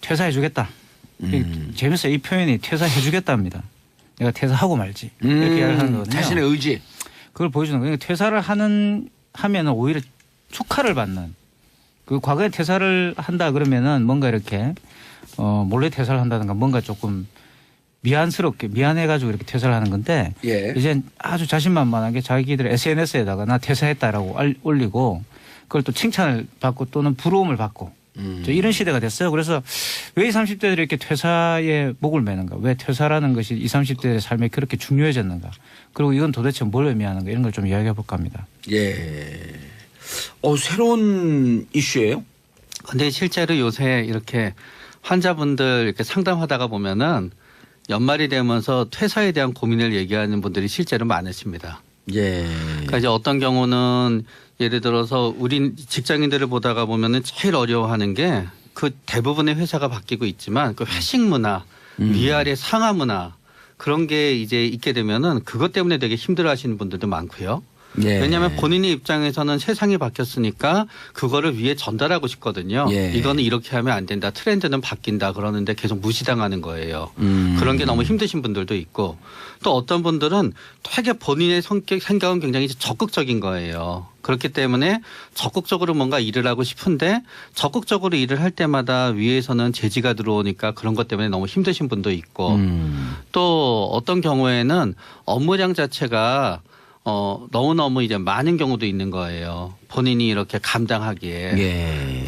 퇴사해 주겠다. 재밌어요. 이 표현이 퇴사해 주겠다입니다. 내가 퇴사하고 말지. 이렇게 이야기를 하는 거거든요. 자신의 의지. 그걸 보여주는 거예요. 퇴사를 하면은 오히려 축하를 받는. 그 과거에 퇴사를 한다 그러면은 뭔가 이렇게 몰래 퇴사를 한다든가 뭔가 조금 미안해가지고 이렇게 퇴사를 하는 건데 예. 이제 아주 자신만만하게 자기들 SNS에다가 나 퇴사했다라고 올리고 그걸 또 칭찬을 받고 또는 부러움을 받고 이런 시대가 됐어요. 그래서 왜 20, 30대들이 이렇게 퇴사에 목을 매는가? 왜 퇴사라는 것이 20, 30대의 삶에 그렇게 중요해졌는가? 그리고 이건 도대체 뭘 의미하는가? 이런 걸 좀 이야기해 볼까 합니다. 예. 새로운 이슈예요? 근데 실제로 요새 이렇게 환자분들 이렇게 상담하다가 보면은 연말이 되면서 퇴사에 대한 고민을 얘기하는 분들이 실제로 많으십니다. 예. 그러니까 이제 어떤 경우는 예를 들어서 우리 직장인들을 보다가 보면은 제일 어려워하는 게 그 대부분의 회사가 바뀌고 있지만 그 회식 문화, 위아래 상하 문화 그런 게 이제 있게 되면은 그것 때문에 되게 힘들어하시는 분들도 많고요. 예. 왜냐하면 본인의 입장에서는 세상이 바뀌었으니까 그거를 위에 전달하고 싶거든요. 예. 이거는 이렇게 하면 안 된다. 트렌드는 바뀐다. 그러는데 계속 무시당하는 거예요. 그런 게 너무 힘드신 분들도 있고 또 어떤 분들은 되게 본인의 생각은 굉장히 적극적인 거예요. 그렇기 때문에 적극적으로 뭔가 일을 하고 싶은데 적극적으로 일을 할 때마다 위에서는 제지가 들어오니까 그런 것 때문에 너무 힘드신 분도 있고 또 어떤 경우에는 업무량 자체가 너무너무 이제 많은 경우도 있는 거예요. 본인이 이렇게 감당하기에. 예.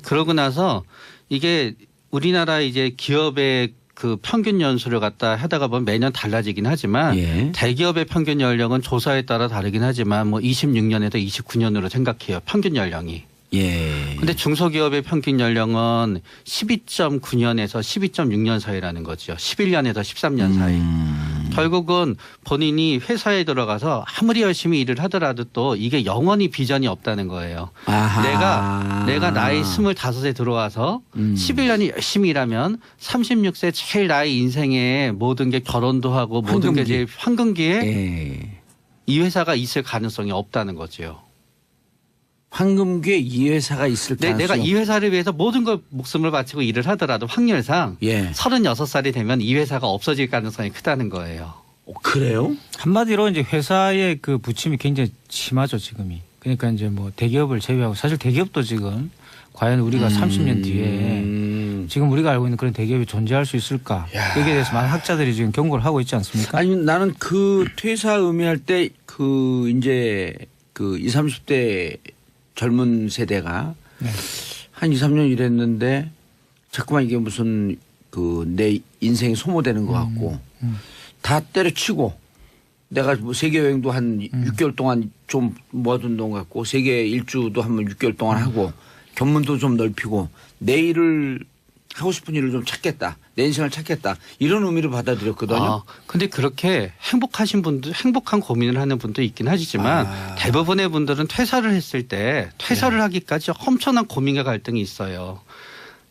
그러고 나서 이게 우리나라 이제 기업의 그 평균 연수를 갖다 하다가 보면 매년 달라지긴 하지만 예. 대기업의 평균 연령은 조사에 따라 다르긴 하지만 뭐 26년에서 29년으로 생각해요. 평균 연령이. 예. 근데 중소기업의 평균 연령은 12.9년에서 12.6년 사이라는 거죠. 11년에서 13년 사이. 결국은 본인이 회사에 들어가서 아무리 열심히 일을 하더라도 또 이게 영원히 비전이 없다는 거예요. 아하. 내가 나이 25에 들어와서 11년이 열심히 일하면 36세 제일 나이 인생에 모든 게 결혼도 하고 모든 게 제일 황금기에 예. 이 회사가 있을 가능성이 없다는 거죠. 황금기에 이 회사가 있을 가능성이 내가 이 회사를 위해서 모든 걸 목숨을 바치고 일을 하더라도 확률상 예. 36살이 되면 이 회사가 없어질 가능성이 크다는 거예요. 그래요? 한마디로 이제 회사의 그 부침이 굉장히 심하죠, 지금이. 그러니까 이제 뭐 대기업을 제외하고 사실 대기업도 지금 과연 우리가 30년 뒤에 지금 우리가 알고 있는 그런 대기업이 존재할 수 있을까? 여기에 대해서 많은 학자들이 지금 경고를 하고 있지 않습니까? 아니 나는 그 퇴사 의미할 때 그 이제 그 20, 30대 젊은 세대가 네. 한 2, 3년 일했는데 자꾸만 이게 무슨 그 내 인생이 소모되는 것 같고 다 때려치고 내가 뭐 세계 여행도 한 6개월 동안 좀 모아둔 돈 갖고 세계 일주도 한번 6개월 동안 하고 견문도 좀 넓히고 내 일을 하고 싶은 일을 좀 찾겠다. 내 인생을 찾겠다. 이런 의미로 받아들였거든요. 근데 그렇게 행복하신 분들, 행복한 고민을 하는 분도 있긴 하지만 대부분의 분들은 퇴사를 했을 때 퇴사를 하기까지 엄청난 고민과 갈등이 있어요.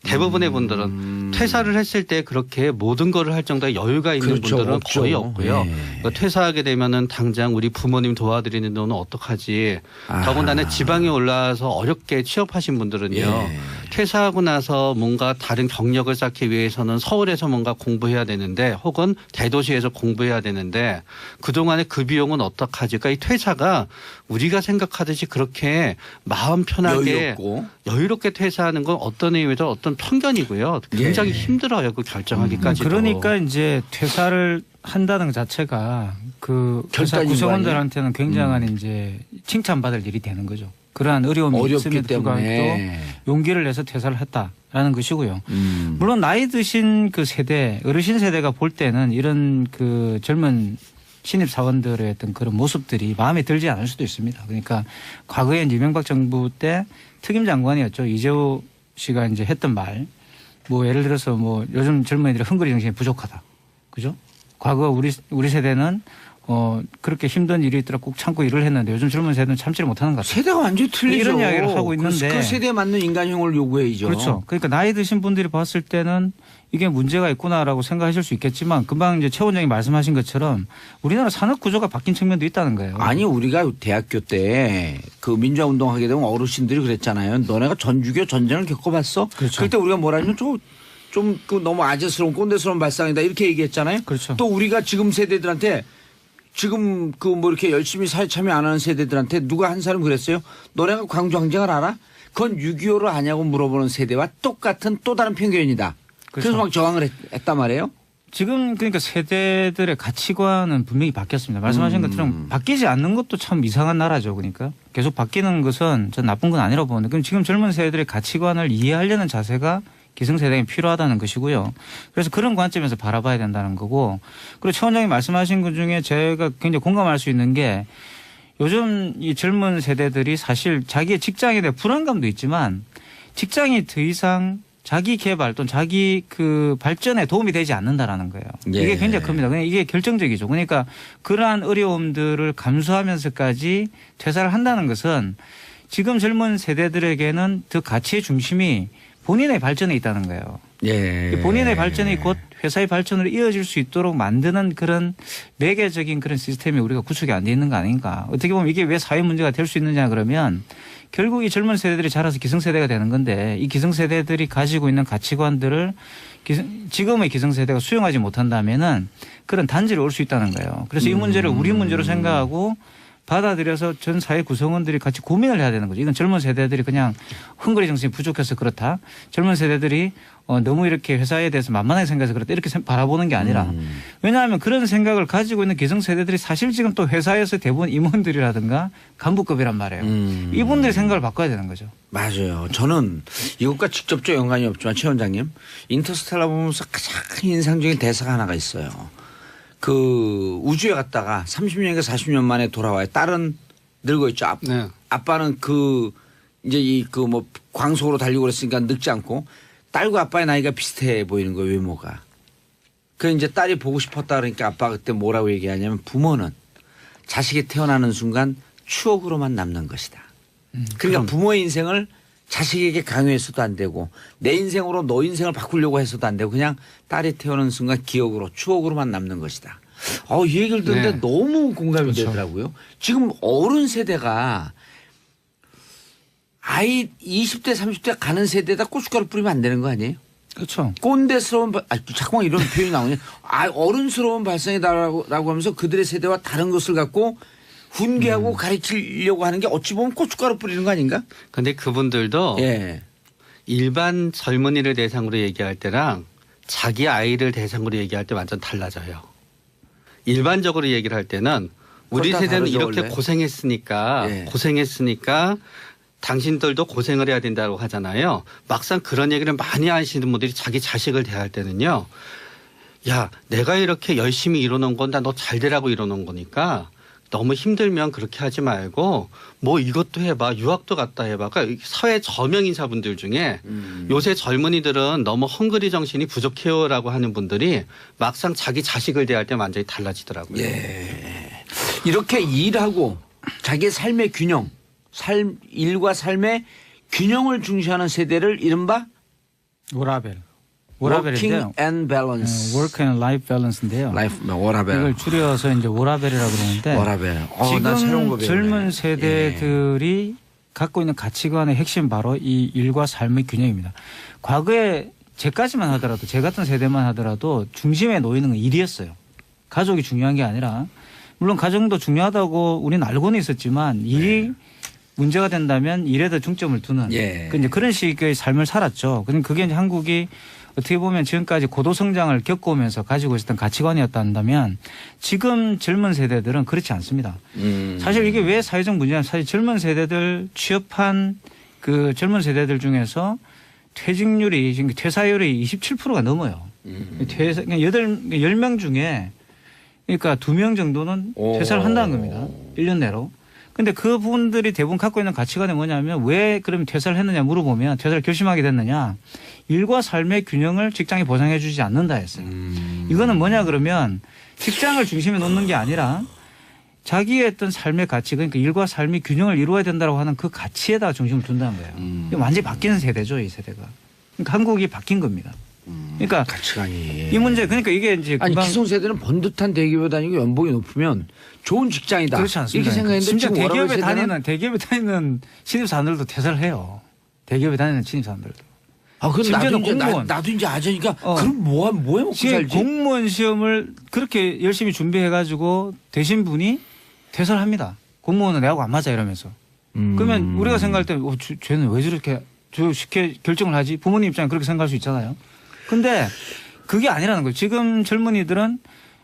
대부분의 분들은 퇴사를 했을 때 그렇게 모든 거를 할 정도의 여유가 있는 그렇죠. 분들은 없죠. 거의 없고요. 예. 그러니까 퇴사하게 되면은 당장 우리 부모님 도와드리는 돈은 어떡하지. 더군다나 지방에 올라와서 어렵게 취업하신 분들은요. 예. 퇴사하고 나서 뭔가 다른 경력을 쌓기 위해서는 서울에서 뭔가 공부해야 되는데 혹은 대도시에서 공부해야 되는데 그동안에 그 비용은 어떡하지. 그러니까 이 퇴사가 우리가 생각하듯이 그렇게 마음 편하게 여유롭게 퇴사하는 건 어떤 의미에서 어떤 편견이고요. 굉장히 힘들어요. 그 결정하기까지도. 그러니까 이제 퇴사를 한다는 것 자체가 그 회사 결단인 거 구성원들한테는 굉장한 이제 칭찬받을 일이 되는 거죠. 그러한 어려움이 어렵기 있음에도 불구하고 때문에. 용기를 내서 퇴사를 했다라는 것이고요. 물론 나이 드신 그 세대, 어르신 세대가 볼 때는 이런 그 젊은 신입 사원들의 어떤 그런 모습들이 마음에 들지 않을 수도 있습니다. 그러니까 과거에 이명박 정부 때 특임 장관이었죠. 이재호 씨가 이제 했던 말, 뭐 예를 들어서 뭐 요즘 젊은이들의 헝그리 정신이 부족하다. 그죠? 과거 우리 세대는 그렇게 힘든 일이 있더라 꼭 참고 일을 했는데 요즘 젊은 세대는 참지를 못하는 것 같아요. 세대가 완전히 틀리죠. 이런 이야기를 하고 있는데. 그 세대에 맞는 인간형을 요구해야죠. 그렇죠. 그러니까 나이 드신 분들이 봤을 때는 이게 문제가 있구나라고 생각하실 수 있겠지만 금방 이제 최 원장이 말씀하신 것처럼 우리나라 산업 구조가 바뀐 측면도 있다는 거예요. 아니 우리가 대학교 때 그 민주화 운동하게 되면 어르신들이 그랬잖아요. 너네가 전주교 전쟁을 겪어봤어? 그렇죠. 그때 우리가 뭐라면 좀 그 너무 아재스러운 꼰대스러운 발상이다 이렇게 얘기했잖아요. 그렇죠. 또 우리가 지금 세대들한테 지금 그 뭐 이렇게 열심히 사회 참여 안 하는 세대들한테 누가 한 사람 그랬어요? 너네가 광주 항쟁을 알아? 그건 6.25를 아냐고 물어보는 세대와 똑같은 또 다른 편견이다. 그래서 막 저항을 했단 말이에요. 지금 그러니까 세대들의 가치관은 분명히 바뀌었습니다. 말씀하신 것처럼 바뀌지 않는 것도 참 이상한 나라죠. 그러니까 계속 바뀌는 것은 전 나쁜 건 아니라고 보는데 그럼 지금 젊은 세대들의 가치관을 이해하려는 자세가 기성세대에 필요하다는 것이고요. 그래서 그런 관점에서 바라봐야 된다는 거고 그리고 최 원장이 말씀하신 것 중에 제가 굉장히 공감할 수 있는 게 요즘 이 젊은 세대들이 사실 자기의 직장에 대한 불안감도 있지만 직장이 더 이상 자기 개발 또는 자기 그 발전에 도움이 되지 않는다라는 거예요. 예. 이게 굉장히 큽니다. 그냥 이게 결정적이죠. 그러니까 그러한 어려움들을 감수하면서까지 퇴사를 한다는 것은 지금 젊은 세대들에게는 더 가치의 중심이 본인의 발전에 있다는 거예요. 예. 본인의 발전이 곧 회사의 발전으로 이어질 수 있도록 만드는 그런 매개적인 그런 시스템이 우리가 구축이 안 돼 있는 거 아닌가. 어떻게 보면 이게 왜 사회 문제가 될 수 있느냐 그러면 결국 이 젊은 세대들이 자라서 기성세대가 되는 건데 이 기성세대들이 가지고 있는 가치관들을 지금의 기성세대가 수용하지 못한다면은 그런 단절이 올 수 있다는 거예요. 그래서 이 문제를 우리 문제로 생각하고 받아들여서 전 사회 구성원들이 같이 고민을 해야 되는 거죠. 이건 젊은 세대들이 그냥 헝그리 정신이 부족해서 그렇다. 젊은 세대들이 너무 이렇게 회사에 대해서 만만하게 생각해서 그렇다. 이렇게 바라보는 게 아니라 왜냐하면 그런 생각을 가지고 있는 기성 세대들이 사실 지금 또 회사에서 대부분 임원들이라든가 간부급이란 말이에요. 이분들의 생각을 바꿔야 되는 거죠. 맞아요. 저는 이것과 직접적 연관이 없지만 최 원장님 인터스텔라 보면서 가장 인상적인 대사가 하나가 있어요. 그 우주에 갔다가 30년인가 40년 만에 돌아와요. 딸은 늙어 있죠. 네. 아빠는 그 이제 이 그 뭐 광속으로 달리고 그랬으니까 늙지 않고 딸과 아빠의 나이가 비슷해 보이는 거예요. 외모가. 그 이제 딸이 보고 싶었다 그러니까 아빠가 그때 뭐라고 얘기하냐면 부모는 자식이 태어나는 순간 추억으로만 남는 것이다. 그러니까 부모의 인생을 자식에게 강요해서도 안 되고 내 인생으로 너 인생을 바꾸려고 해서도 안 되고 그냥 딸이 태어나는 순간 기억으로 추억으로만 남는 것이다. 이 얘기를 듣는데 네. 너무 공감이 그렇죠. 되더라고요. 지금 어른 세대가 아이 20대 30대 가는 세대에다 고춧가루 뿌리면 안 되는 거 아니에요? 그렇죠. 꼰대스러운 자꾸만 이런 표현이 나오냐. 어른스러운 발상이다라고 하면서 그들의 세대와 다른 것을 갖고 훈계하고 가르치려고 하는 게 어찌 보면 고춧가루 뿌리는 거 아닌가? 근데 그분들도 예. 일반 젊은이를 대상으로 얘기할 때랑 자기 아이를 대상으로 얘기할 때 완전 달라져요. 일반적으로 얘기를 할 때는 우리 그건 다 세대는 다르죠, 이렇게 원래. 고생했으니까 당신들도 고생을 해야 된다고 하잖아요. 막상 그런 얘기를 많이 하시는 분들이 자기 자식을 대할 때는요. 야, 내가 이렇게 열심히 이뤄놓은 건 다 너 잘 되라고 이뤄놓은 거니까 너무 힘들면 그렇게 하지 말고 뭐 이것도 해봐. 유학도 갔다 해봐. 그러니까 사회 저명 인사분들 중에 요새 젊은이들은 너무 헝그리 정신이 부족해요라고 하는 분들이 막상 자기 자식을 대할 때 완전히 달라지더라고요. 예. 이렇게 일하고 자기의 삶의 균형, 일과 삶의 균형을 중시하는 세대를 이른바 워라벨. Working 워라벨인데요. and Balance. Work and Life Balance인데요. 워라벨. 이걸 줄여서 이제 워라벨이라고 그러는데 워라벨. 난 새로운 거 지금 배우네. 젊은 세대들이 갖고 있는 가치관의 핵심 바로 이 일과 삶의 균형입니다. 과거에 제까지만 하더라도 제 같은 세대만 하더라도 중심에 놓이는 건 일이었어요. 가족이 중요한 게 아니라 물론 가정도 중요하다고 우리는 알고는 있었지만 일이 문제가 된다면 일에 더 중점을 두는 예. 이제 그런 식의 삶을 살았죠. 그럼 그게 이제 한국이 어떻게 보면 지금까지 고도 성장을 겪어오면서 가지고 있었던 가치관이었다면 지금 젊은 세대들은 그렇지 않습니다. 사실 이게 왜 사회적 문제냐면 사실 젊은 세대들 취업한 그 젊은 세대들 중에서 퇴직률이 지금 퇴사율이 27%가 넘어요. 퇴사, 10명 중에 그러니까 2명 정도는 퇴사를 한다는 겁니다. 1년 내로. 근데 그분들이 대부분 갖고 있는 가치관이 뭐냐면 왜 그럼 퇴사를 했느냐 물어보면 퇴사를 결심하게 됐느냐. 일과 삶의 균형을 직장이 보장해 주지 않는다 했어요. 이거는 뭐냐 그러면 직장을 중심에 놓는 게 아니라 자기의 어떤 삶의 가치 그러니까 일과 삶의 균형을 이루어야 된다고 하는 그 가치에다 중심을 둔다는 거예요. 완전히 바뀌는 세대죠, 이 세대가. 그러니까 한국이 바뀐 겁니다. 그러니까 가치관이. 이 문제 그러니까 이게 이제 아니 금방 기성세대는 번듯한 대기업에 다니고 연봉이 높으면 좋은 직장이다. 그렇지 않습니다. 이렇게 생각했는데 진짜 지금 대기업에 다니는 신입사원들도 퇴사를 해요. 대기업에 다니는 신입사원들도. 아, 그럼 나도 심지어는 이제 공무원. 나도 이제 아재니까 그럼 뭐해 먹고 지금 살지? 공무원 시험을 그렇게 열심히 준비해가지고 되신 분이 퇴사를 합니다. 공무원은 내하고 안 맞아 이러면서. 그러면 우리가 생각할 때 쟤는 왜 저렇게 쉽게 결정을 하지? 부모님 입장에 그렇게 생각할 수 있잖아요. 근데 그게 아니라는 거예요. 지금 젊은이들은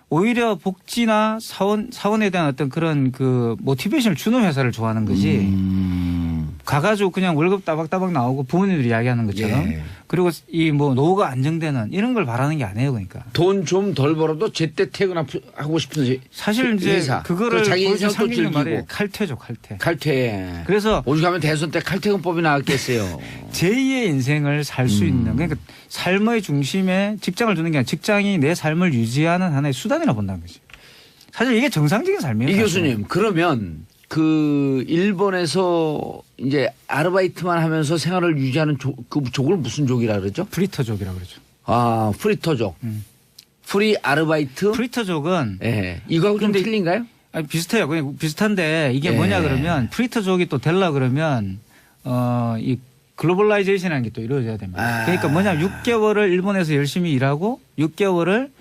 오히려 복지나 사원에 대한 어떤 그런 그 모티베이션을 주는 회사를 좋아하는 거지. 가가지고 그냥 월급 따박따박 나오고 부모님들이 이야기하는 것처럼. 예. 그리고 이 뭐 노후가 안정되는 이런 걸 바라는 게 아니에요, 그러니까. 돈 좀 덜 벌어도 제때 퇴근하고 싶은 사실 이제 회사. 그거를 자기 보여준 인생 또 상징이 말이 즐기고. 칼퇴죠, 칼퇴. 칼퇴. 그래서 오죽하면 대선 때 칼퇴근법이 나왔겠어요. 제2의 인생을 살 수 있는 그러니까 삶의 중심에 직장을 두는 게 아니라 직장이 내 삶을 유지하는 하나의 수단이라 본다는 거지. 사실 이게 정상적인 삶이에요. 이 사실은. 교수님 그러면 그 일본에서 이제 아르바이트만 하면서 생활을 유지하는 그 족을 무슨 족이라 그러죠? 프리터족이라고 그러죠. 아 프리터족. 프리 아르바이트. 프리터족은 예. 이거하고 좀 근데 틀린가요? 아니, 비슷해요. 그냥 비슷한데 이게 예. 뭐냐 그러면 프리터족이 또 되려 그러면 이 글로벌라이제이션이라는 게 또 이루어져야 됩니다. 아. 그러니까 뭐냐면 6개월을 일본에서 열심히 일하고 6개월을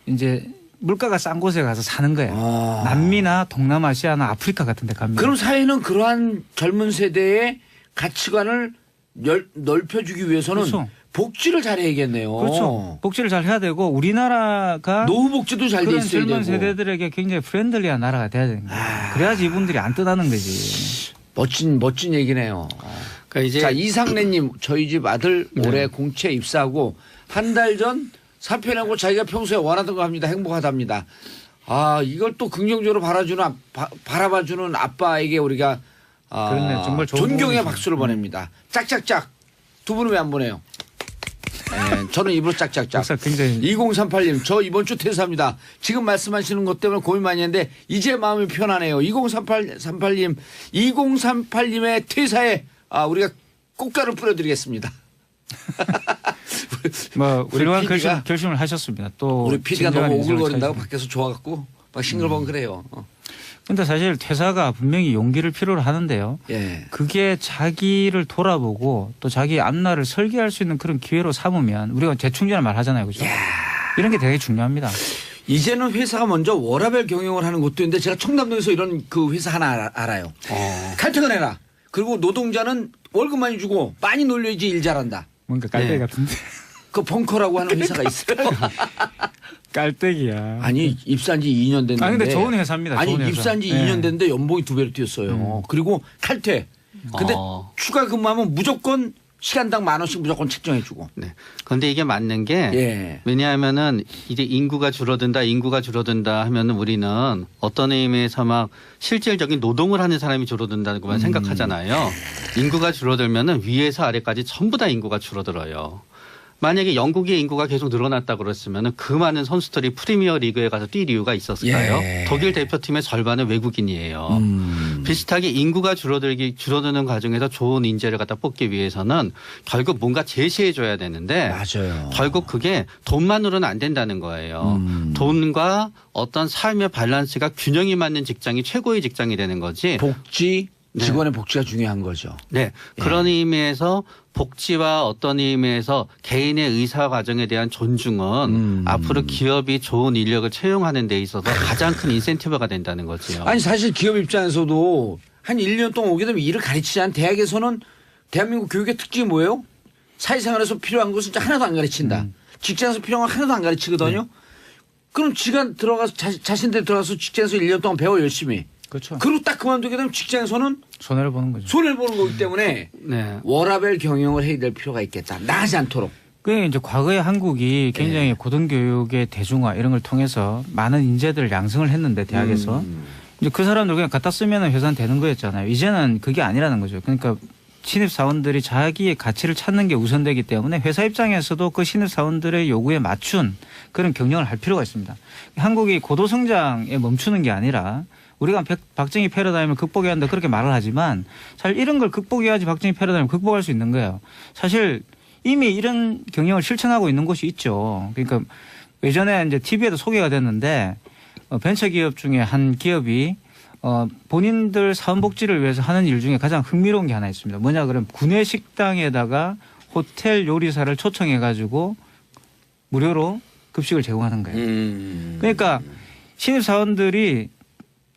이제 물가가 싼 곳에 가서 사는 거예요. 아. 남미나 동남아시아나 아프리카 같은 데 갑니다. 그럼 사회는 그러한 젊은 세대의 가치관을 넓혀주기 위해서는 그렇죠. 복지를 잘해야겠네요. 그렇죠. 복지를 잘 해야 되고 우리나라가 노후 복지도 잘 돼 그런 있어야 젊은 되고. 세대들에게 굉장히 프렌들리한 나라가 돼야 되는 거예요. 그래야지 이분들이 안 떠나는 거지. 멋진 얘기네요. 그러니까 이제 자 이상래님 저희 집 아들 올해 공채 입사하고 한 달 전 사표 내고 자기가 평소에 원하던 거 합니다. 행복하답니다. 아 이걸 또 긍정적으로 바라봐주는 아빠에게 우리가 그렇네. 정말 좋은 존경의 부분이죠. 박수를 보냅니다. 짝짝짝 두 분은 왜 안 보내요? 네, 저는 입으로 짝짝짝. 역사 굉장히 2038님 저 이번 주 퇴사합니다. 지금 말씀하시는 것 때문에 고민 많이 했는데 이제 마음이 편하네요. 2038님 2038님의 퇴사에 우리가 꽃가루 뿌려드리겠습니다. 뭐 우리 훌륭한 PD가 결심을 하셨습니다. 또 우리 PD가 진정한 너무 인생을 오글거린다고 살고. 밖에서 좋아갖고 막 싱글벙글 그래요. 근데 사실 퇴사가 분명히 용기를 필요로 하는데요. 예. 그게 자기를 돌아보고 또 자기 앞날을 설계할 수 있는 그런 기회로 삼으면 우리가 재충전을 말 하잖아요. 그죠? 이런 게 되게 중요합니다. 이제는 회사가 먼저 워라밸 경영을 하는 곳도 있는데 제가 청담동에서 이런 그 회사 하나 알아요. 칼퇴근해라. 그리고 노동자는 월급 많이 주고 많이 놀려야지 일 잘한다. 뭔가 깔때기 네. 같은데. 그 벙커라고 하는 회사가 있어요. 깔때기야. 아니 입사한 지 2년 됐는데. 근데 좋은 회사입니다. 아니 좋은 회사. 입사한 지 네. 2년 됐는데 연봉이 2배로 뛰었어요. 그리고 칼퇴. 근데 추가 근무하면 무조건 시간당 10,000원씩 무조건 책정해주고. 네. 그런데 이게 맞는 게 예. 왜냐하면은 이제 인구가 줄어든다 하면은 우리는 어떤 의미에서 막 실질적인 노동을 하는 사람이 줄어든다고만 생각하잖아요. 인구가 줄어들면은 위에서 아래까지 전부 다 인구가 줄어들어요. 만약에 영국의 인구가 계속 늘어났다 그랬으면 그 많은 선수들이 프리미어 리그에 가서 뛸 이유가 있었을까요? 예. 독일 대표팀의 절반은 외국인이에요. 비슷하게 인구가 줄어드는 과정에서 좋은 인재를 갖다 뽑기 위해서는 결국 뭔가 제시해 줘야 되는데 맞아요. 결국 그게 돈만으로는 안 된다는 거예요. 돈과 어떤 삶의 밸런스가 균형이 맞는 직장이 최고의 직장이 되는 거지. 복지, 직원의 복지가 중요한 거죠. 네. 그런 의미에서 복지와 어떤 의미에서 개인의 의사 과정에 대한 존중은 앞으로 기업이 좋은 인력을 채용하는 데 있어서 가장 큰 인센티브가 된다는 거지요. 아니 사실 기업 입장에서도 한 1년 동안 오게 되면 일을 가르치지 않은 대학에서는 대한민국 교육의 특징이 뭐예요? 사회생활에서 필요한 것은 하나도 안 가르친다. 직장에서 필요한 거 하나도 안 가르치거든요. 그럼 지가 들어가서 자신들 들어가서 직장에서 1년 동안 배워 열심히. 그렇죠. 그리고 딱 그만두게 되면 직장에서는 손해를 보는 거죠. 손해를 보는 거기 때문에 네. 워라밸 경영을 해야 될 필요가 있겠다. 나가지 않도록. 그게 이제 과거에 한국이 굉장히 고등교육의 대중화 이런 걸 통해서 많은 인재들을 양성을 했는데 대학에서 이제 그 사람들 그냥 갖다 쓰면은 회사는 되는 거였잖아요. 이제는 그게 아니라는 거죠. 그러니까 신입 사원들이 자기의 가치를 찾는 게 우선되기 때문에 회사 입장에서도 그 신입 사원들의 요구에 맞춘 그런 경영을 할 필요가 있습니다. 한국이 고도 성장에 멈추는 게 아니라 우리가 박정희 패러다임을 극복해야 한다 그렇게 말을 하지만 사실 이런 걸 극복해야지 박정희 패러다임을 극복할 수 있는 거예요. 사실 이미 이런 경영을 실천하고 있는 곳이 있죠. 그러니까 예전에 이제 TV에도 소개가 됐는데 벤처기업 중에 한 기업이 본인들 사원복지를 위해서 하는 일 중에 가장 흥미로운 게 하나 있습니다. 뭐냐 그러면 구내 식당에다가 호텔 요리사를 초청해 가지고 무료로 급식을 제공하는 거예요. 그러니까 신입사원들이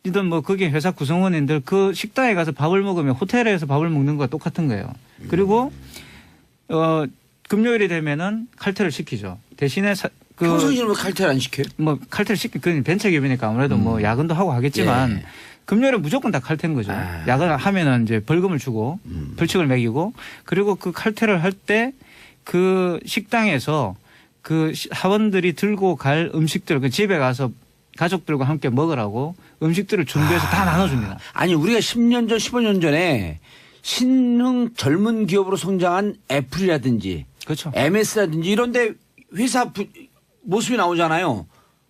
이든 뭐 그게 회사 구성원인들 그 식당에 가서 밥을 먹으면 호텔에서 밥을 먹는 거와 똑같은 거예요. 그리고 금요일이 되면은 칼퇴를 시키죠. 대신에 평소에는 왜 칼퇴를 안 시켜요? 뭐 칼퇴를 그 벤처기업이니까 아무래도 뭐 야근도 하고 하겠지만 예. 금요일은 무조건 다 칼퇴인 거죠. 야근을 하면은 이제 벌금을 주고 벌칙을 매기고 그리고 그 칼퇴를 할 때 그 식당에서 그 사원들이 들고 갈 음식들 그 집에 가서 가족들과 함께 먹으라고 음식들을 준비해서 다 나눠줍니다. 아니 우리가 10년 전 15년 전에 신흥 젊은 기업으로 성장한 애플이라든지 그렇죠. MS라든지 이런 데 회사 모습이 나오잖아요.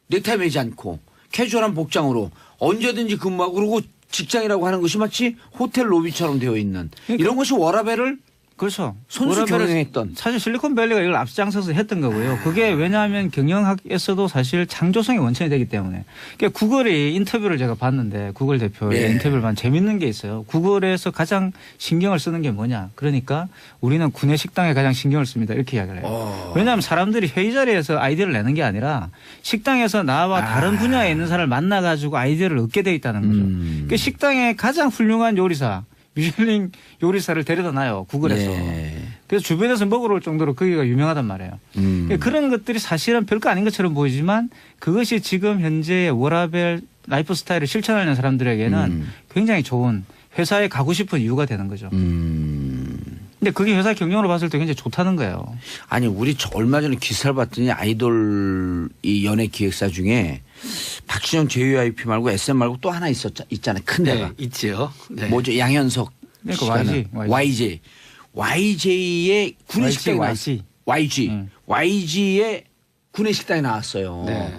넥타이 매지 않고 캐주얼한 복장으로 언제든지 근무하고 그리고 직장이라고 하는 것이 마치 호텔 로비처럼 되어 있는 이런 것이 워라밸을 그렇죠. 손수 경영했던. 사실 실리콘밸리가 이걸 앞장서서 했던 거고요. 그게 왜냐하면 경영학에서도 사실 창조성의 원천이 되기 때문에. 그러니까 구글이 인터뷰를 제가 봤는데 구글 대표의 예. 인터뷰를 봤는데 재밌는 게 있어요. 구글에서 가장 신경을 쓰는 게 뭐냐. 그러니까 우리는 구내 식당에 가장 신경을 씁니다. 이렇게 이야기를 해요. 왜냐하면 사람들이 회의 자리에서 아이디어를 내는 게 아니라 식당에서 나와 다른 분야에 있는 사람을 만나가지고 아이디어를 얻게 돼 있다는 거죠. 그러니까 식당에 가장 훌륭한 요리사 미슐링 요리사를 데려다 놔요. 구글에서. 예. 그래서 주변에서 먹으러 올 정도로 거기가 유명하단 말이에요. 그러니까 그런 것들이 사실은 별거 아닌 것처럼 보이지만 그것이 지금 현재의 워라밸 라이프 스타일을 실천하는 사람들에게는 굉장히 좋은 회사에 가고 싶은 이유가 되는 거죠. 근데 그게 회사 경영으로 봤을 때 굉장히 좋다는 거예요. 아니 우리 얼마 전에 기사를 봤더니 아이돌 이 연예 기획사 중에 박신영 JYP 말고 SM 말고 또 하나 있잖아요. 큰 데가. 네, 있지요. 네. 뭐죠? 양현석. 그러니까 YG의 구내 식당에 YG. YG의 구내 식당에 나왔어요. 네.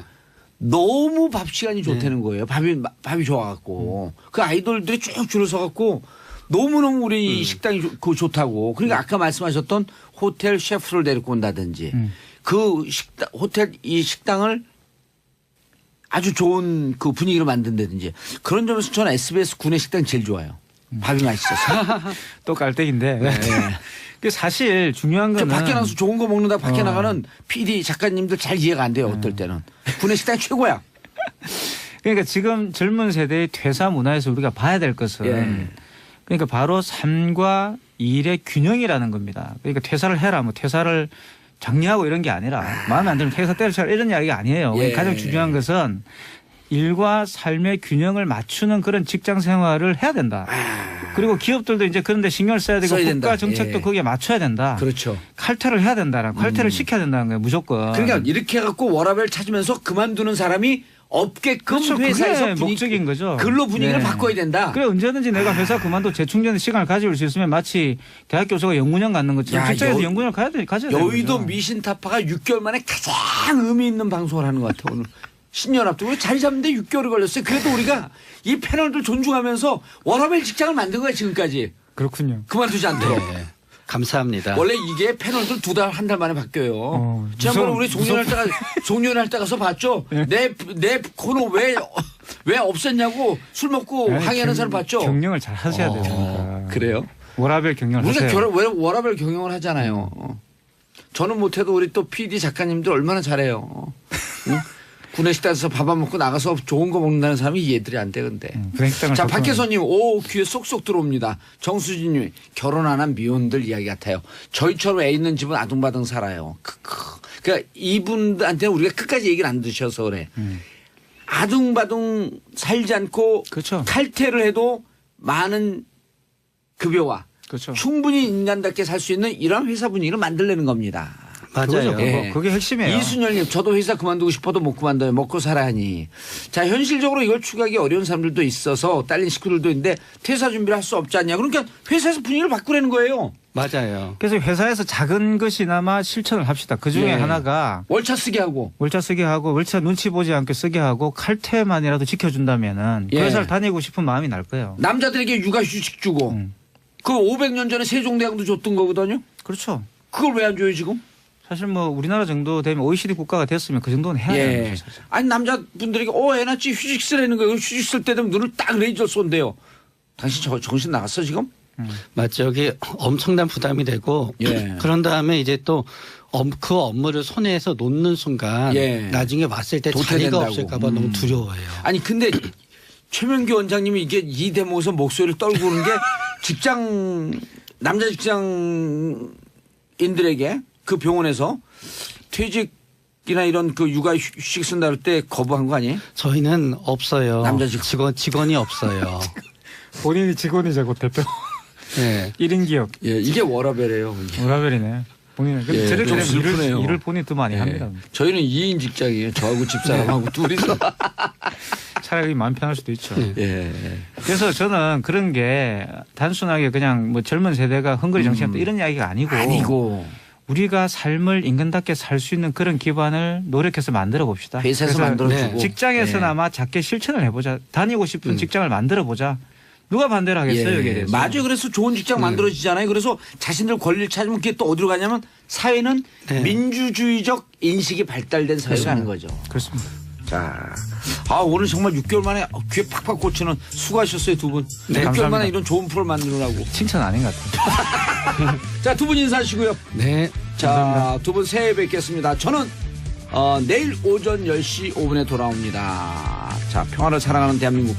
너무 밥 시간이 좋다는 거예요. 밥이 좋아갖고 그 아이돌들이 쭉 줄을 서갖고 너무너무 우리 식당이 좋다고. 그러니까 아까 말씀하셨던 호텔 셰프를 데리고 온다든지 그 호텔 이 식당을 아주 좋은 그 분위기로 만든다든지 그런 점에서 저는 SBS 구내 식당 제일 좋아요. 밥이 맛있어서. 또 깔때기인데. 그 사실 중요한 저 거는 밖에 나가서 좋은 거 먹는다 밖에 나가는 PD 작가님들 잘 이해가 안 돼요. 어떨 때는. 구내 식당 최고야. 그러니까 지금 젊은 세대의 퇴사 문화에서 우리가 봐야 될 것은 예. 그러니까 바로 삶과 일의 균형이라는 겁니다. 그러니까 퇴사를 해라, 뭐 퇴사를 장려하고 이런 게 아니라 마음에 안 들면 퇴사 때려쳐라 이런 이야기가 아니에요. 예. 가장 중요한 것은 일과 삶의 균형을 맞추는 그런 직장 생활을 해야 된다. 그리고 기업들도 이제 그런 데 신경을 써야 되고 써야 국가 된다. 정책도 예. 거기에 맞춰야 된다. 그렇죠. 칼퇴를 해야 된다는 칼퇴를 시켜야 된다는 거예요. 무조건. 그러니까 이렇게 해갖고 워라밸 찾으면서 그만두는 사람이 없게끔 그렇죠. 회사에서 그게 목적인 거죠. 근로 분위기를 네. 바꿔야 된다. 그래 언제든지 내가 회사 그만둬 재충전의 시간을 가질 수 있으면 마치 대학 교수가 연구년 갖는 것처럼 야, 직장에서 연구년을 가져야 되는 여의도 거죠. 미신타파가 6개월 만에 가장 의미 있는 방송을 하는 것 같아 오늘. 신년 앞두고 자리 잡는데 6개월이 걸렸어요. 그래도 우리가 이 패널들 존중하면서 워라밸 직장을 만든 거야 지금까지. 그렇군요. 그만두지 않도록. 네. 감사합니다. 원래 이게 패널들 2달, 1달 만에 바뀌어요. 지난번에 우리 종료할 때 가서 봤죠? 내 코너 왜 없앴냐고 술 먹고 항의하는 사람 봤죠? 경영을 잘 하셔야 되니까. 그래요? 워라밸 경영을 우리가 하세요. 워라밸 경영을 하잖아요. 저는 못해도 우리 또 PD 작가님들 얼마나 잘해요. 응? 구내식당에서 밥 안 먹고 나가서 좋은 거 먹는다는 사람이 이해들이 안 돼 근데. 구내식당을 자, 조금- 박혜선님, 오, 귀에 쏙쏙 들어옵니다. 정수진님, 결혼 안 한 미혼들 이야기 같아요. 저희처럼 애 있는 집은 아둥바둥 살아요. 크크. 그러니까 이분들한테는 우리가 끝까지 얘기를 안 드셔서 그래. 아둥바둥 살지 않고 그렇죠. 칼퇴를 해도 많은 급여와 그렇죠. 충분히 인간답게 살 수 있는 이런 회사 분위기를 만들려는 겁니다. 맞아요. 그거죠. 예. 그게 핵심이에요. 이순열님, 저도 회사 그만두고 싶어도 못 그만둬요. 먹고 살아야 하니. 자, 현실적으로 이걸 추구하기 어려운 사람들도 있어서 딸린 식구들도 있는데 퇴사 준비를 할 수 없지 않냐. 그러니까 회사에서 분위기를 바꾸라는 거예요. 맞아요. 그래서 회사에서 작은 것이나마 실천을 합시다. 그 중에 예. 하나가 월차 쓰게 하고. 월차 쓰게 하고 월차 눈치 보지 않게 쓰게 하고 칼퇴만이라도 지켜준다면은 그 예. 회사를 다니고 싶은 마음이 날 거예요. 남자들에게 육아 휴직 주고. 그 500년 전에 세종대왕도 줬던 거거든요. 그렇죠. 그걸 왜 안 줘요 지금? 사실 뭐 우리나라 정도 되면 OECD 국가가 됐으면 그 정도는 해야 되는 예. 거죠. 아니 남자분들에게 애 낳지 휴직 쓰라는 거예요. 휴직 쓸 때 되면 눈을 딱 레이저 쏜대요. 당신 정신 나갔어 지금? 맞죠. 여기 엄청난 부담이 되고 예. 그런 다음에 이제 또 그 업무를 손에서 놓는 순간 예. 나중에 왔을 때 자리가 도태된다고. 없을까 봐 너무 두려워해요. 아니 근데 최명규 원장님이 이게 이 대목에서 목소리를 떨고 오는 게 남자 직장인들에게 그 병원에서 퇴직이나 이런 그 육아 휴식 쓴다 할 때 거부한 거 아니에요? 저희는 없어요. 남자 직원이 없어요. 본인이 직원이자고 대표 네. 1인 기업 예, 이게 워라벨이에요. 워라벨이네. 본인은 근데 예, 저렇게 좀 되면 슬프네요. 일을 본인 더 많이 예. 합니다. 저희는 2인 직장이에요. 저하고 집사람하고 둘이서. 차라리 마음 편할 수도 있죠. 예. 그래서 저는 그런 게 단순하게 그냥 뭐 젊은 세대가 헝거리 정신없다 이런 이야기가 아니고 우리가 삶을 인간답게 살 수 있는 그런 기반을 노력해서 만들어 봅시다. 회사에서 그래서 만들어주고. 직장에서나마 작게 실천을 해보자. 다니고 싶은 직장을 만들어 보자. 누가 반대를 하겠어요 여기에 대해서. 맞아요. 그래서 좋은 직장 만들어지잖아요. 그래서 자신들 권리를 찾으면 그게 또 어디로 가냐면 사회는 네. 민주주의적 인식이 발달된 사회로 가는 거죠. 그렇습니다. 자, 오늘 정말 6개월 만에 귀에 팍팍 꽂히는 수고하셨어요 두 분. 네, 6개월 감사합니다. 만에 이런 좋은 프로 만들으라고. 칭찬 아닌 것 같아요. 자, 두 분 인사하시고요. 네. 자, 두 분 새해 뵙겠습니다. 저는 내일 오전 10시 5분에 돌아옵니다. 자, 평화를 사랑하는 대한민국